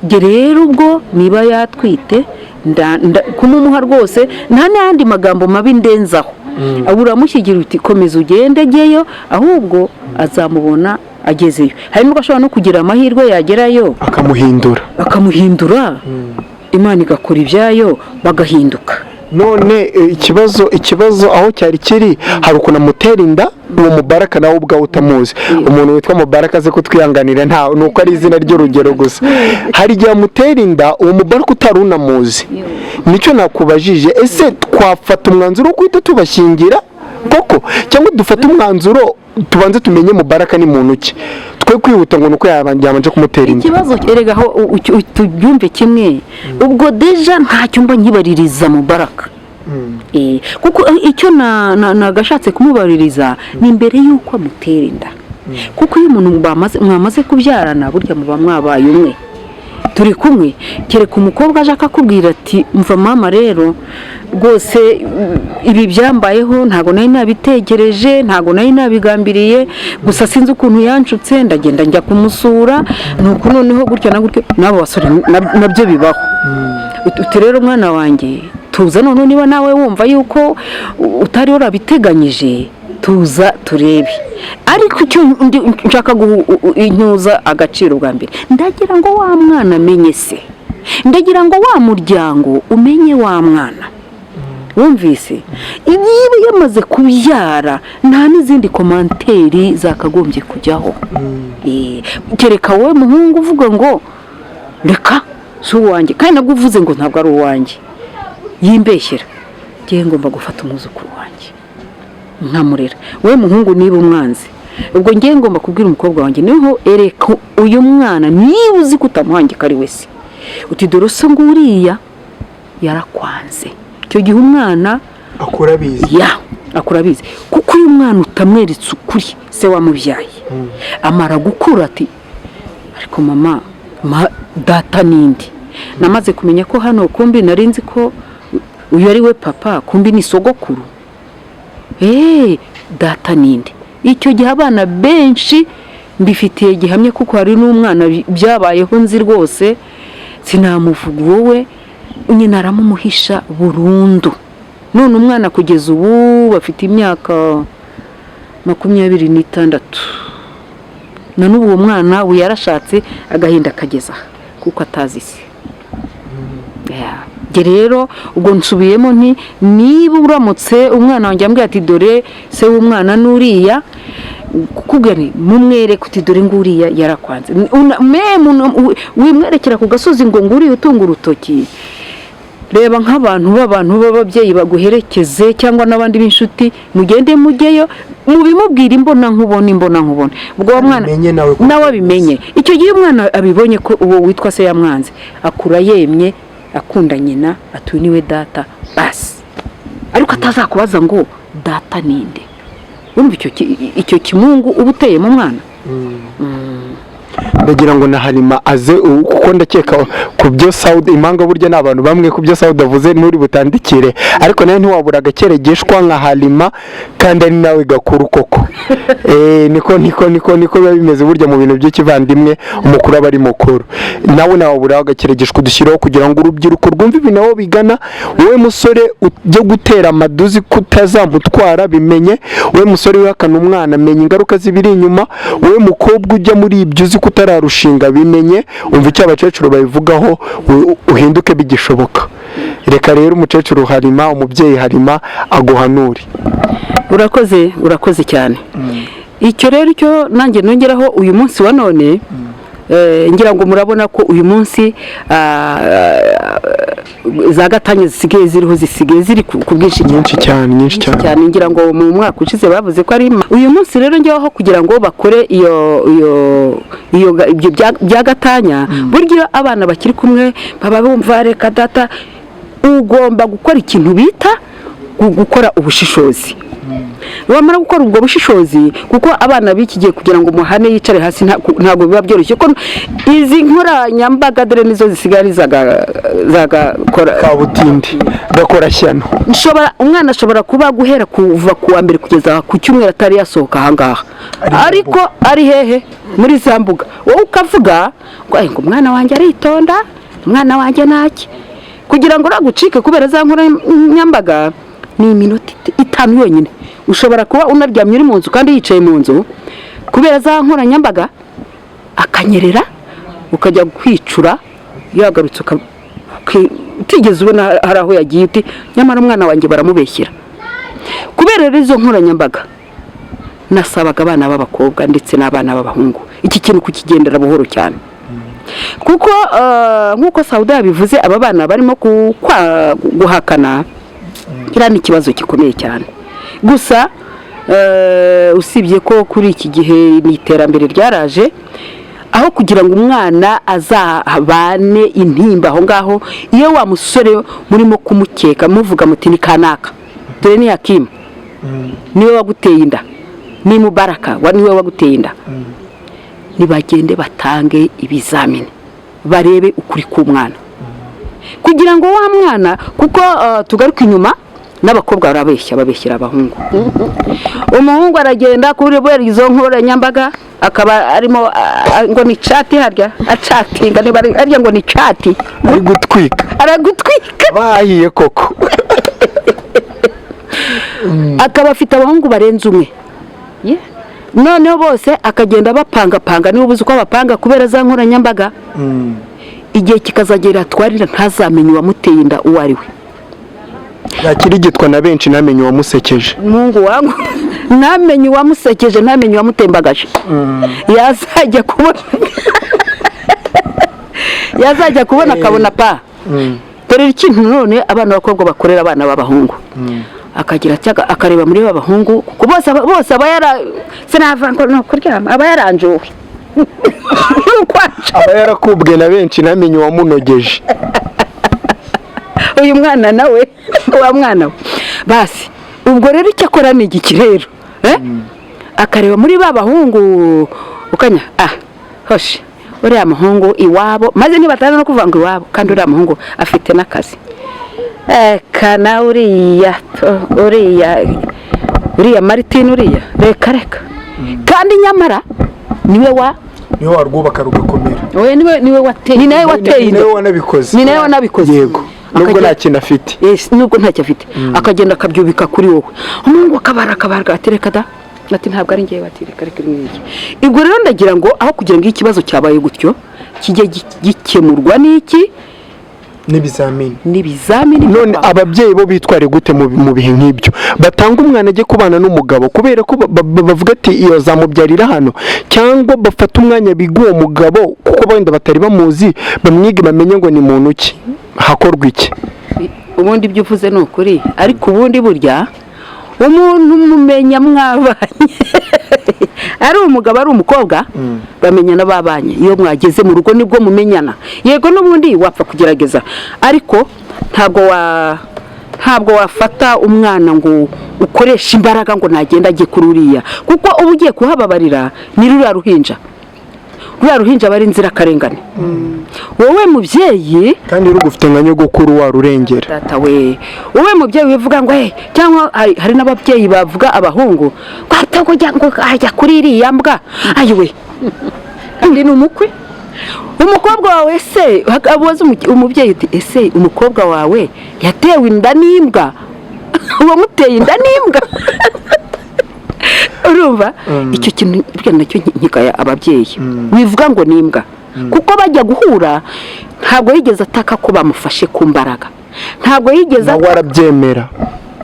rero ubwo niba yatwite kumumuha rwose nta n'andi magambo mabi ndenzaho uramushyigikira uti komeza ugende geyo ahubwo azamubona agezeyo hari n'ubwo ashobora no kugira amahirwe yagerayo akamuhindura Imana igakora ibyayo bagahinduka none ikibazo aho cyari kiri hari ukuntu amutera inda uwo Mubaraka nawe ubwawe utamuzi umuntu witwa Mubaraka aze kutwihanganira nta nuko ari izina ry'urugero gusa hari igihe amutera inda uwo Mubaraka utari unamuzi nicyo nakubajije ese twafata umwanzuro wo guhita tubashyingira koko cyangwa dufata umwanzuro tubanze tumenye Mubaraka ni muntu ki twe kwihuta ngo nuko yabanje kumutera inda ikibazo erega aho tubyumve kimwe ubwo deja ntacyo mba nkibaririza Mubaraka kuko icyo nagashatse kumubaririza ni mbere y'uko amutera inda kuko iyo umuntu mwamaze kubyarana burya muba mwabaye umwe turi kumwe kereka umukobwa aje akakubwira ati mva mama rero rwose ibi byambayeho ntago nari nabitegereje ntago nari nabigambiriye gusa sinzi ukuntu yanshutse ndagenda njya kumusura nuko noneho gutya na gutya nabo basore nabyo bibaho uti rero mwana wanjye tuza none niba nawe wumva yuko utari warabiteganyije tuza turebe ariko icyo nshaka guhinyuza agaciro bwa mbere ndagira ngo wa mwana amenye se ndagira ngo wa muryango umenye wa mwana wumvise niba yamaze kubyara nta n'izindi komanteri zakagombye kujyaho kereka wowe muhungu uvuga ngo reka si uwanjye kandi nabwo uvuze ngo ntabwo ari uwanjye yimbeshyera ngiye ngomba gufata umwuzukuru wanjye nkamurera wowe muhungu niba umwanzi ubwo ngiye ngomba kubwira umukobwa wanjye niho ereka uyu mwana niba uzi ko utamuhangika ari wese uti dore usa ngo uriya yarakwanze icyo gihe umwana akura abizi kuko uyu mwana utamweretse ukuri se wamubyaye amara gukura ati ariko mama data nindi namaze kumenya ko hano kumbi nari nzi ko uyu ari we papa kumbi ni sogokuru data ninde icyo gihe abana benshi mbifitiye gihamye kuko hari n'umwana byabayeho nzi rwose sinamuvuga wowe nyina aramumuhisha burundu none umwana kugeza ubu bafite imyaka 26 na n'ubu uwo mwana we yarashatse agahinda kageza kuko atazi se rero ubwo nsubiyemo nti niba uramutse umwana wanjye ambwiye ati dore se w'umwana n'uriya kukubwira mumwereke uti dore nguriya yarakwanze wimwerekera ku gasozi ngo nguriye utunga urutoki reba nk'abantu b'ababyeyi baguherekeze cyangwa n'abandi b'inshuti mugende mujyeyo mubimubwira imbona nkubona ubwo uwo mwana nawe abimenye icyo gihe umwana abibonye ko uwo witwa se yamwanze akura yemye akunda nyina atuye niwe data basi ariko atazakubaza ngo data ninde urumva icyo kimungu uba uteye mu mwana. ndagira ngo na Halima aze kuko ndakeka ku byo Saudi impanga burya n'abantu bamwe ku byo Saudi avuze nturi butandikire, ariko nawe ntiwabura agakeregeshwa nka Halima kandi ari nawe gakuru koko. niko biba bimeze burya mu bintu by'ikivandimwe umukuru aba ari mukuru, nawe wabura agakeregeshwa dushyiraho kugira ngo urubyiruko rwumve ibintu aho bigana. wowe musore ujye gutera amaduzi kutazamutwara bimenye, wowe musore wihakana umwana menya ingaruka zibiri inyuma, wowe mukobwa ujya muri ibyo uzi kutararushinga bimenye, umva icyo abakecuru babivugaho uhinduke bigishoboka. reka rero umukecuru Halima, umubyeyi Halima aguhanure. urakoze cyane. icyo rero icyo nanjye nongeraho uyu munsi wa none, ngira ngo murabona ko uyu munsi za gatanya zisigaye ziri ku bwinshi nyinshi cyane. ngira ngo mu mwaka ushize bavuze ko ari uyu munsi rero njyeho kugira ngo bakore iyo bya gatanya, burya abana bakiri kumwe baba bumva reka data, ugomba gukora ikintu bita gukora ubushishozi. wamara gukora ubwo bushishozi, kuko abana b'iki gihe kugira ngo umuhane yicare hasi ntabwo biba byoroshye, ko izi nkoranyambaga dore nizo zisigaye zagakora kabutindi gakora shyano. umwana ashobora kuba guhera kuva ku wa mbere kugeza ku cyumweru atari yasohoka ahangaha, ariko ari hehe muri za mbuga, wowe ukavuga ngo umwana wanjye aritonda, umwana wanjye ntaki, kugira ngo uragucike kubera za nkoranyambaga ni iminota 5 yonyine. ushobora kuba unaryamye uri mu nzu kandi yicaye mu nzu kubera za nkoranyambaga, akanyerera ukajya kwicura, yagarutse utigeze ubona hari aho yagiye, uti nyamara umwana wanjye baramubeshyira. kubera rero izo nkoranyambaga, nasabaga abana b'abakobwa ndetse n'abana b'abahungu iki kintu kukigendera buhoro cyane, kuko nk'uko Saudi yabivuze, aba bana barimo guhakana, kiriya ni ikibazo gikomeye cyane. gusa usibye ko kuri iki gihe ni iterambere ryaraje, aho kugira ngo umwana azabane intimba aho ngaho, iyo wa musore murimo kumukeka muvuga muti ni kanaka, dore ni Hakimu, niwe waguteye inda, ni Mubaraka niwe waguteye inda, nibagende batange ibizamini barebe ukuri k'umwana, kugira ngo wa mwana, kuko tugaruka inyuma n'abakobwa babeshyira abahungu. umuhungu aragenda kuri izo nkoranyambaga, akaba arimo ngo ni chat, harya acatinga harya ngo ni chat, aragutwika bahiye koko. akaba afite abahungu barenze umwe, noneho bose akagenda bapanga, niba ubuze uko bapanga kubera za nkoranyambaga. igihe kikazagera atwarira ntazamenye uwamuteye inda uwo ari we, yakirigitwa na benshi ntamenye uwamusekeje. Mungu wangu, ntamenye uwamusekeje, ntamenye uwamutembagaje. yazajya kubona akabona pa. dore ikintu none abana b'abakobwa bakorera abana b'abahungu, akagira akareba muri b'abahungu, kuko bose aba sinavanga no kuryama, aba yaranjuwe aba yarakubwe na benshi ntamenye uwamunogeje. uyu mwana nawe wa mwana we basi, ubwo rero icyo akora ni igiki rero, akareba muri b'abahungu, ukanya hoshi uriya muhungu iwabo, maze nibatana no kuvuga ngo iwabo, kandi uriya muhungu afite n'akazi, kana uriya Martin uriya reka kandi nyamara niwe warwubaka rugakomera, niwe wateye, ni nawe wanabikoze, yego, nubwo nta kintu afite, nubwo ntacyo afite, akagenda akabyubika kuri wowe. umuhungu akabara atereka da, ati ntabwo ari ngewe, ati reka n'iki. ubwo rero ndagira ngo aho kugira ngo ikibazo cyabaye gutyo kijye gikemurwa n'iki, n'ibizamini. none ababyeyi bo bitware gute mu bihe nk'ibyo, batanga umwana ajye kubana n'umugabo kubera ko bavuga ati iyo zamubyarira hano, cyangwa bafata umwanya biga uwo mugabo kuko wenda batari bamuzi, bamwige bamenye ngo ni muntu ki, hakorwa iki. ubundi ibyo uvuze ni ukuri, ariko ubundi burya umuntu mumenya mwabanye ari umugabo ari umukobwa, bamenyana babanye, iyo mwageze mu rugo nibwo mumenyana. yego n'ubundi wapfa kugerageza, ariko ntabwo wafata umwana ngo ukoresha imbaraga ngo nagenda ajye kuri uriya, kuko uba ugiye kuhababarira ni ruriya ruhinja aba ari inzirakarengane. Wowe mubyeyi kandi rugufite nka nyogokuru warurengera data we, wowe mubyeyi wivuga ngo cyangwa hari n'ababyeyi bavuga abahungu ngo ajya kuri iriya mbwa ayiwe kandi ni umukwe. Umukobwa wawe se abaza umubyeyi uti ese umukobwa wawe yatewe inda n'imbwa uwamuteye inda n'imbwa urumva icyo kintu burya nacyo nkikaya ababyeyi wivuga ngo n'imbwa kuko bajya guhura ntabwo yigeze ataka ko bamufashe ku mbaraga, ntabwo yigeze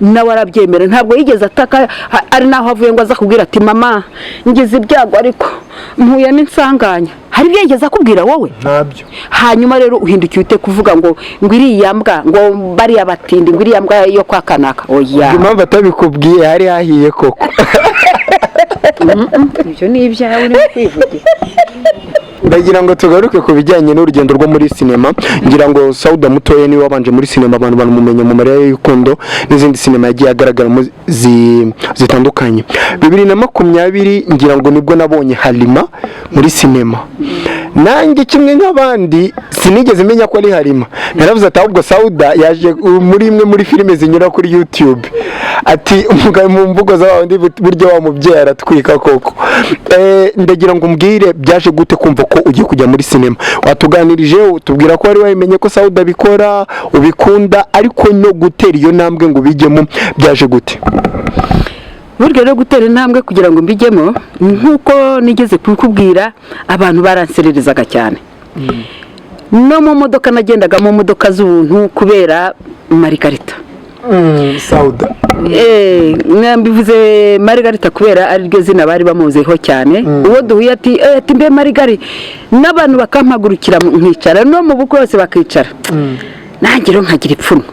nawe arabyemera ntabwo yigeze ataka. Ari naho avuye ngo aza kubwira ati mama ngize ibyago ariko mpuye n'insanganya, hari ibyo yigeze akubwira wowe ntabyo. hanyuma rero uhindukiye ute kuvuga ngo iriya mbwa ngo bariya batindi ngo iriya mbwa yo kwa kanaka oya impamvu atabikubwiye hari hahiye koko ibyo ni ibyawe uri kwivugira. ndagira ngo tugaruke ku bijyanye n'urugendo rwo muri sinema. ngira ngo Sauda Mutoya niwe wabanje muri sinema, abantu bamumenye mu Mariya y'Urukundo n'izindi sinema yagiye agaragaramo zitandukanye. 2020 ngira ngo nibwo nabonye Halima muri sinema. nanjye kimwe nk'abandi sinigeze menya ko ari Halima, naravuze ati ahubwo Sauda yaje muri imwe muri filime zinyura kuri YouTube, ati umugabo mu mvugo z'abandi buryo wa mubyeyi aratwika koko. ndagira ngo umbwire byaje gute kumva ko ugiye kujya muri sinema? Watuganirije utubwira ko wari wayimenye ko Sauda abikora ubikunda, ariko no gutera iyo ntambwe ngo ubijyemo byaje gute? buryo rero gutera intambwe kugira ngo mbijyemo nkuko nigeze kukubwira, abantu baransererezaga cyane. no mu modoka nagendaga mu modoka z'ubuntu kubera Margarita. Sauda mbivuze Margarita kubera ari ryo zina bari bamuzeho cyane. uwo duhuye ati mbe Margarita, n'abantu bakampagurukira nkicara, no mu bukwe bose bakicara, nanjye rero nkagira ipfunwe,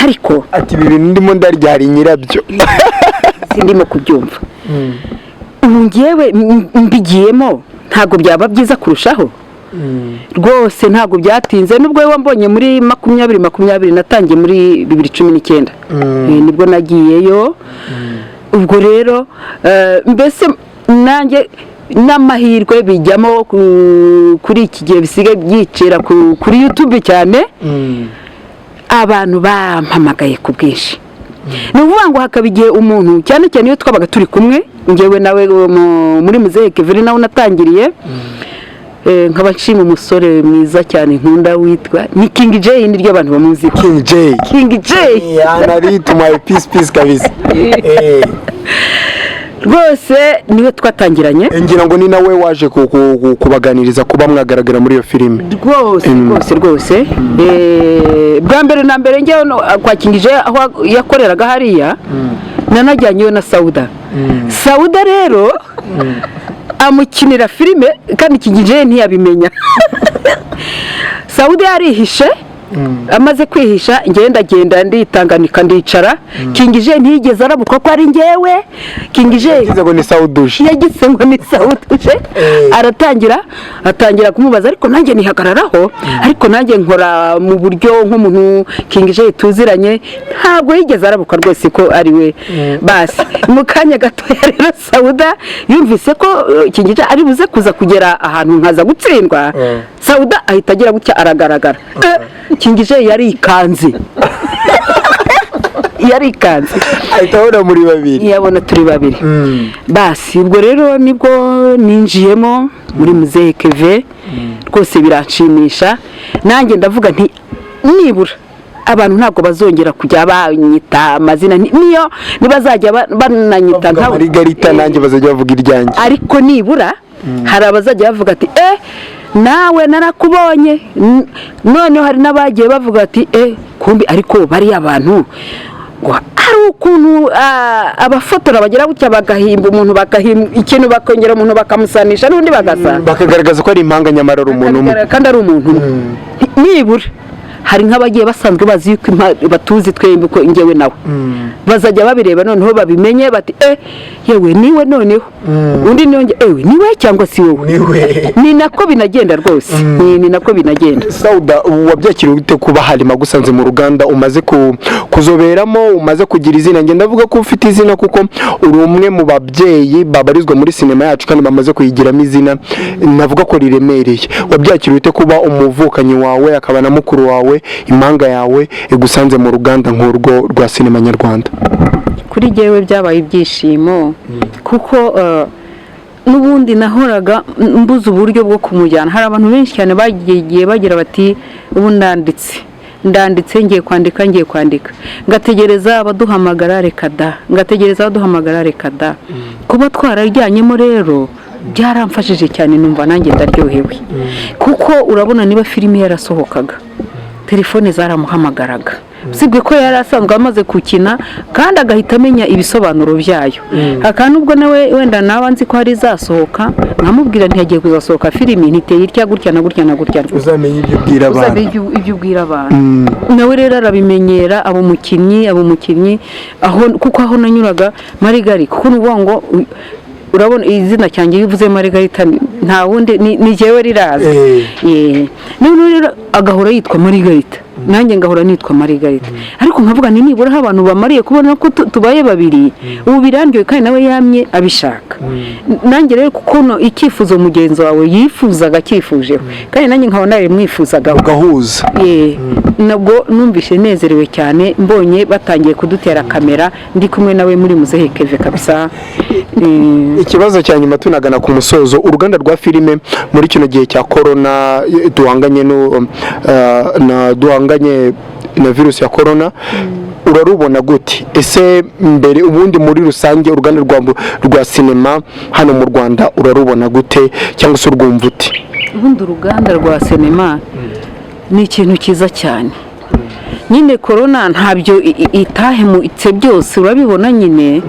ariko ati ibi bintu ndimo ndaryari nyirabyo sindimo kubyumva. ubu ngewe mbigiyemo ntabwo byaba byiza kurushaho rwose, ntabwo byatinze. nubwo wambonye muri 2020 natangiye muri 2019 nibwo nagiyeyo. ubwo rero mbese nanjye n'amahirwe bijyamo kuri iki gihe bisigaye byicira kuri YouTube cyane. abantu bampamagaye ku bwinshi, ni ukuvuga ngo hakaba igihe umuntu cyane cyane iyo twabaga turi kumwe ngewe nawe muri Muzehe Kevin nawe natangiriye, nkaba nshima umusore mwiza cyane nkunda witwa ni King J, ni ryo abantu bamuzi. King J anari to my peace kabisa. rwose niwe twatangiranye. ngira ngo ni nawe waje kubaganiriza kuba mwagaragara muri iyo filime. rwose bwa mbere na mbere njyewe kwa King J aho yakoreraga hariya nanajyanyeyo na Sauda. Sauda rero amukinira filime kandi King J ntiyabimenya. Sauda yarihishe, amaze kwihisha ngenda nditanganika ndicara. King J ntiyigeze arabuka ko ari ngewe. King J yagize ngo ni Sauduje, atangira kumubaza, ariko nanjye nihagararaho, ariko nanjye nkora mu buryo nk'umuntu King J tuziranye, ntabwo yigeze arabuka rwose ko ari we. basi mu kanya gato rero Sauda yumvise ko King J ari buze kuza kugera ahantu nkaza gutsindwa. Sauda ahita agira gutya aragaragara. King J yarikanze ahita abona muri babiri, yabona turi babiri. basi ubwo rero nibwo ninjiyemo muri Muzehe Kevin. rwose biranshimisha, nanjye ndavuga nti nibura abantu ntabwo bazongera kujya banyita amazina, niyo nibazajya bananyita nka Margarita nanjye bazajya bavuga iryanjye, ariko nibura hari abazajya bavuga ati nawe narakubonye. noneho hari n'abagiye bavuga ati kumbi ariko bari abantu ngo ari ukuntu abafotora bagira gutya bagahimba umuntu, bagahimba ikintu bakongera umuntu bakamusanisha n'undi bagasa, bakagaragaza ko ari impanga nyamara ari umuntu umwe kandi ari umuntu nibura hari nk'abagiye basanzwe bazi yuko batuzi twembi ko njyewe nawe bazajya babireba noneho babimenye bati yewe niwe noneho undi niyonge niwe cyangwa si wowe ni nako binagenda rwose ni nako binagenda. Sauda, wabyakiriye ute kuba Halima gusanze mu ruganda umaze kuzoberamo, umaze kugira izina? Ngenda ndavuga ko ufite izina kuko uri umwe mu babyeyi babarizwa muri sinema yacu kandi bamaze kuyigiramo izina, navuga ko riremereye. Wabyakiriye ute kuba umuvukanyi wawe akaba na mukuru wawe, impanga yawe igusanze mu ruganda nk'urwo rwa sinema nyarwanda? Kuri jyewe byabaye ibyishimo kuko n'ubundi nahoraga mbuze uburyo bwo kumujyana. Hari abantu benshi cyane bagiye bagira bati ubu ndanditse ngiye kwandika ngategereza abaduhamagara reka da kuba twarajyanyemo rero byaramfashije cyane, numva nanjye ndaryohewe kuko urabona niba filime yarasohokaga telefone zaramuhamagaraga, usibye ko yari asanzwe amaze gukina kandi agahita amenya ibisobanuro byayo. Hakana ubwo nawe wenda nawe nzi ko hari zasohoka nkamubwira ntiyagiye kuzasohoka filime ntiteye irya gutya na gutya uzamenye ibyo ubwira abantu. Nawe rero arabimenyera abo mukinnyi aho kuko aho nanyuraga Marigari kuko nuvuga ngo urabona izina cyanjye bivuze Margarita nta wundi ni jewe riraza none rero agahora yitwa Margarita nanjye ngahora nitwa Margarita, ariko nkavuga ni nibura abantu bamariye kubona ko tubaye babiri ubu birandyoye kandi nawe yamye abishaka. Nanjye rero kuko icyifuzo mugenzi wawe yifuzaga cyifujeho kandi nanjye nkabona mwifuzaga ugahuza, nabwo numvise nezerewe cyane mbonye batangiye kudutera kamera ndi kumwe nawe muri Muzehe Keve kabisa. Ikibazo cya nyuma tunagana ku musozo, uruganda rwa filime muri kino gihe cya corona duhanganye na virusi ya corona, urarubona gute? Ese mbere ubundi muri rusange uruganda rwa sinema hano mu Rwanda urarubona gute cyangwa se urwumva ute? Ubundi uruganda rwa sinema ni ikintu cyiza cyane. Nyine corona ntabyo itahemutse byose urabibona nyine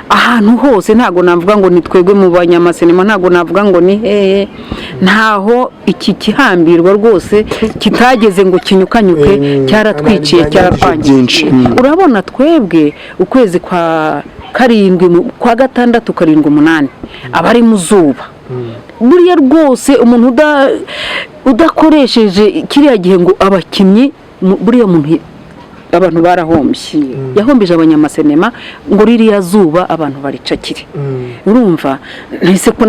ahantu hose. Ntago navuga ngo nitwegwe mu banyamasinema, ntago navuga ngo ni ntaho iki kihambirwa rwose kitageze ngo kinyukanyuke, cyaratwiciye cyaratwangiye. Urabona twebwe ukwezi kwa karindwi kwa gatandatu karindwi umunani abari mu zuba buriya rwose umuntu udakoresheje kiriya gihe ngo abakinnyi buriya muntu abantu barahombye yahombije abanyamasinema ngo ririya zuba abantu baricakire. Urumva nise ko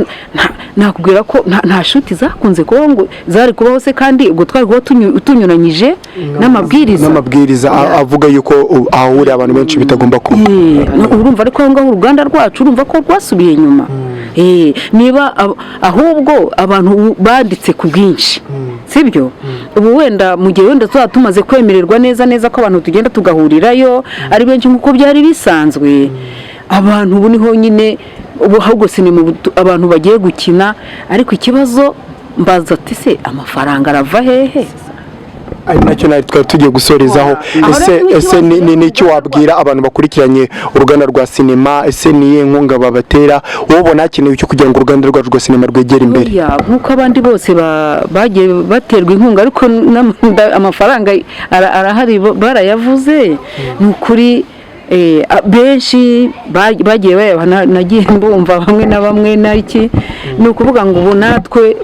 nakubwira ko nta shuti zakunze kubaho ngo zari kubaho se kandi ubwo twari kuba tunyuranyije n'amabwiriza avuga yuko ahahurira abantu benshi bitagomba kuba. Urumva ariko aho ngaho uruganda rwacu urumva ko rwasubiye inyuma. Niba ahubwo abantu banditse ku bwinshi sibyo, ubu wenda mu gihe wenda tumaze kwemererwa neza ko abantu tugenda tugahurirayo ari benshi nk'uko byari bisanzwe, abantu ubu niho nyine ubu ahubwo sinema abantu bagiye gukina. Ariko ikibazo mbaza ati se amafaranga arava hehe? ari nacyo twari tugiye gusorezaho. Ese ni icyo wabwira abantu bakurikiranye uruganda rwa sinema? Ese niye inkunga babatera ubona hakenewe cyo kugira ngo uruganda rwacu rwa sinema rwegere imbere? Nk'uko abandi bose bagiye baterwa inkunga, ariko amafaranga arahari barayavuze. Ni ukuri benshi bagiye bayabana, nagiye mbumva bamwe na bamwe n'iki. Ni ukuvuga ngo ubu natwe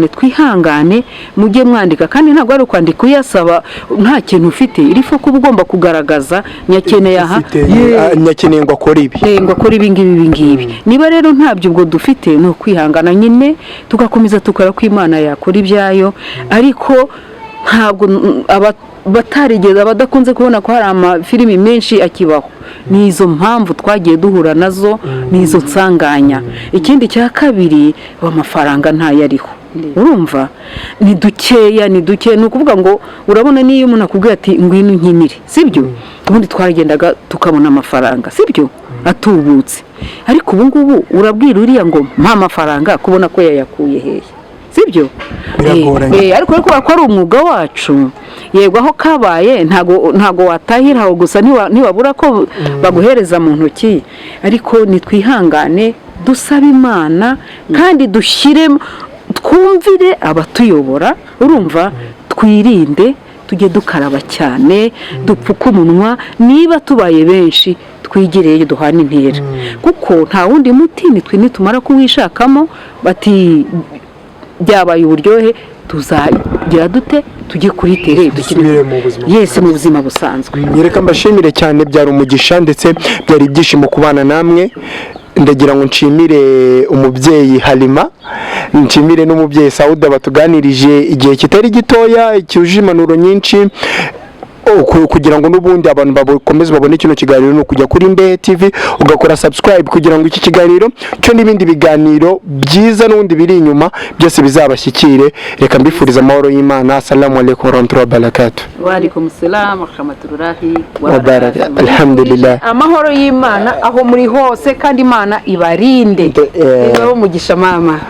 twihangane mujye mwandika, kandi ntabwo ari ukwandika uyasaba nta kintu ufite, irifo kuba ugomba kugaragaza nyakeneye nyakeneye ngo akore ibi ngibi. Niba rero ntabyo ubwo dufite ni ukwihangana nyine tugakomeza tukora ko Imana yakora ibyayo. Ariko ntabwo batarigeze abadakunze kubona ko hari amafilimi menshi akibaho, nizo mpamvu twagiye duhura nazo, nizo nsanganya. Ikindi cya kabiri amafaranga ntayariho, urumva ni dukeya. Ni ukuvuga ngo urabona niyo umuntu akubwira ati ngwino nkinire sibyo, ubundi twaragendaga tukabona amafaranga sibyo atubutse. Ariko ubu ngubu urabwira uriya ngo mpa amafaranga kubona ko yayakuye hehe sibyo? Ariko ko ari umwuga wacu, yego aho kabaye ntago watahiraho gusa ntiwabura ko baguhereza mu ntoki. Ariko nitwihangane dusaba Imana kandi twumvire abatuyobora, urumva twirinde tujye dukaraba cyane dupfuke umunwa niba tubaye benshi twigireyo duhana intera kuko nta wundi muti nitwe nitumara kuwishakamo bati byabaye uburyohe tuzagira dute tujye kuri tere dusubire mu buzima yesi mu buzima busanzwe. Nyereka mbashimire cyane, byari umugisha ndetse byari ibyishimo kubana namwe. Ndagira ngo nshimire umubyeyi Halima, nshimire n'umubyeyi Sauda batuganirije igihe kitari gitoya cyuje impanuro nyinshi kugira ngo n'ubundi abantu bakomeze babone kino kiganiro. No kujya kuri Imbehe TV ugakora subscribe kugira ngo iki kiganiro cyo n'ibindi biganiro byiza n'ubundi biri inyuma byose bizabashyikire. Reka mbifuriza amahoro y'Imana. Assalamu alaikum warahmatullahi wabarakatuh. Wa alaikum salam wa rahmatullahi wa barakatuh. Alhamdulillah. Amahoro y'Imana aho muri hose kandi Imana ibarinde. Niba umugisha mama.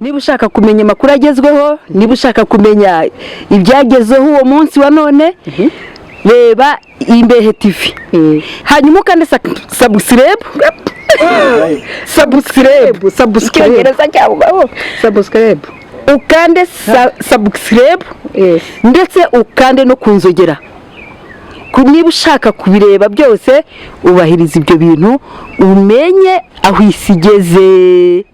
Niba ushaka kumenya amakuru agezweho, niba ushaka kumenya ibyagezeho uwo munsi wa none, reba Imbehe TV. Hanyuma kandi subscribe ukande subscribe ndetse ukande no kunzogera. Niba ushaka kubireba byose ubahiriza ibyo bintu umenye aho isi igeze.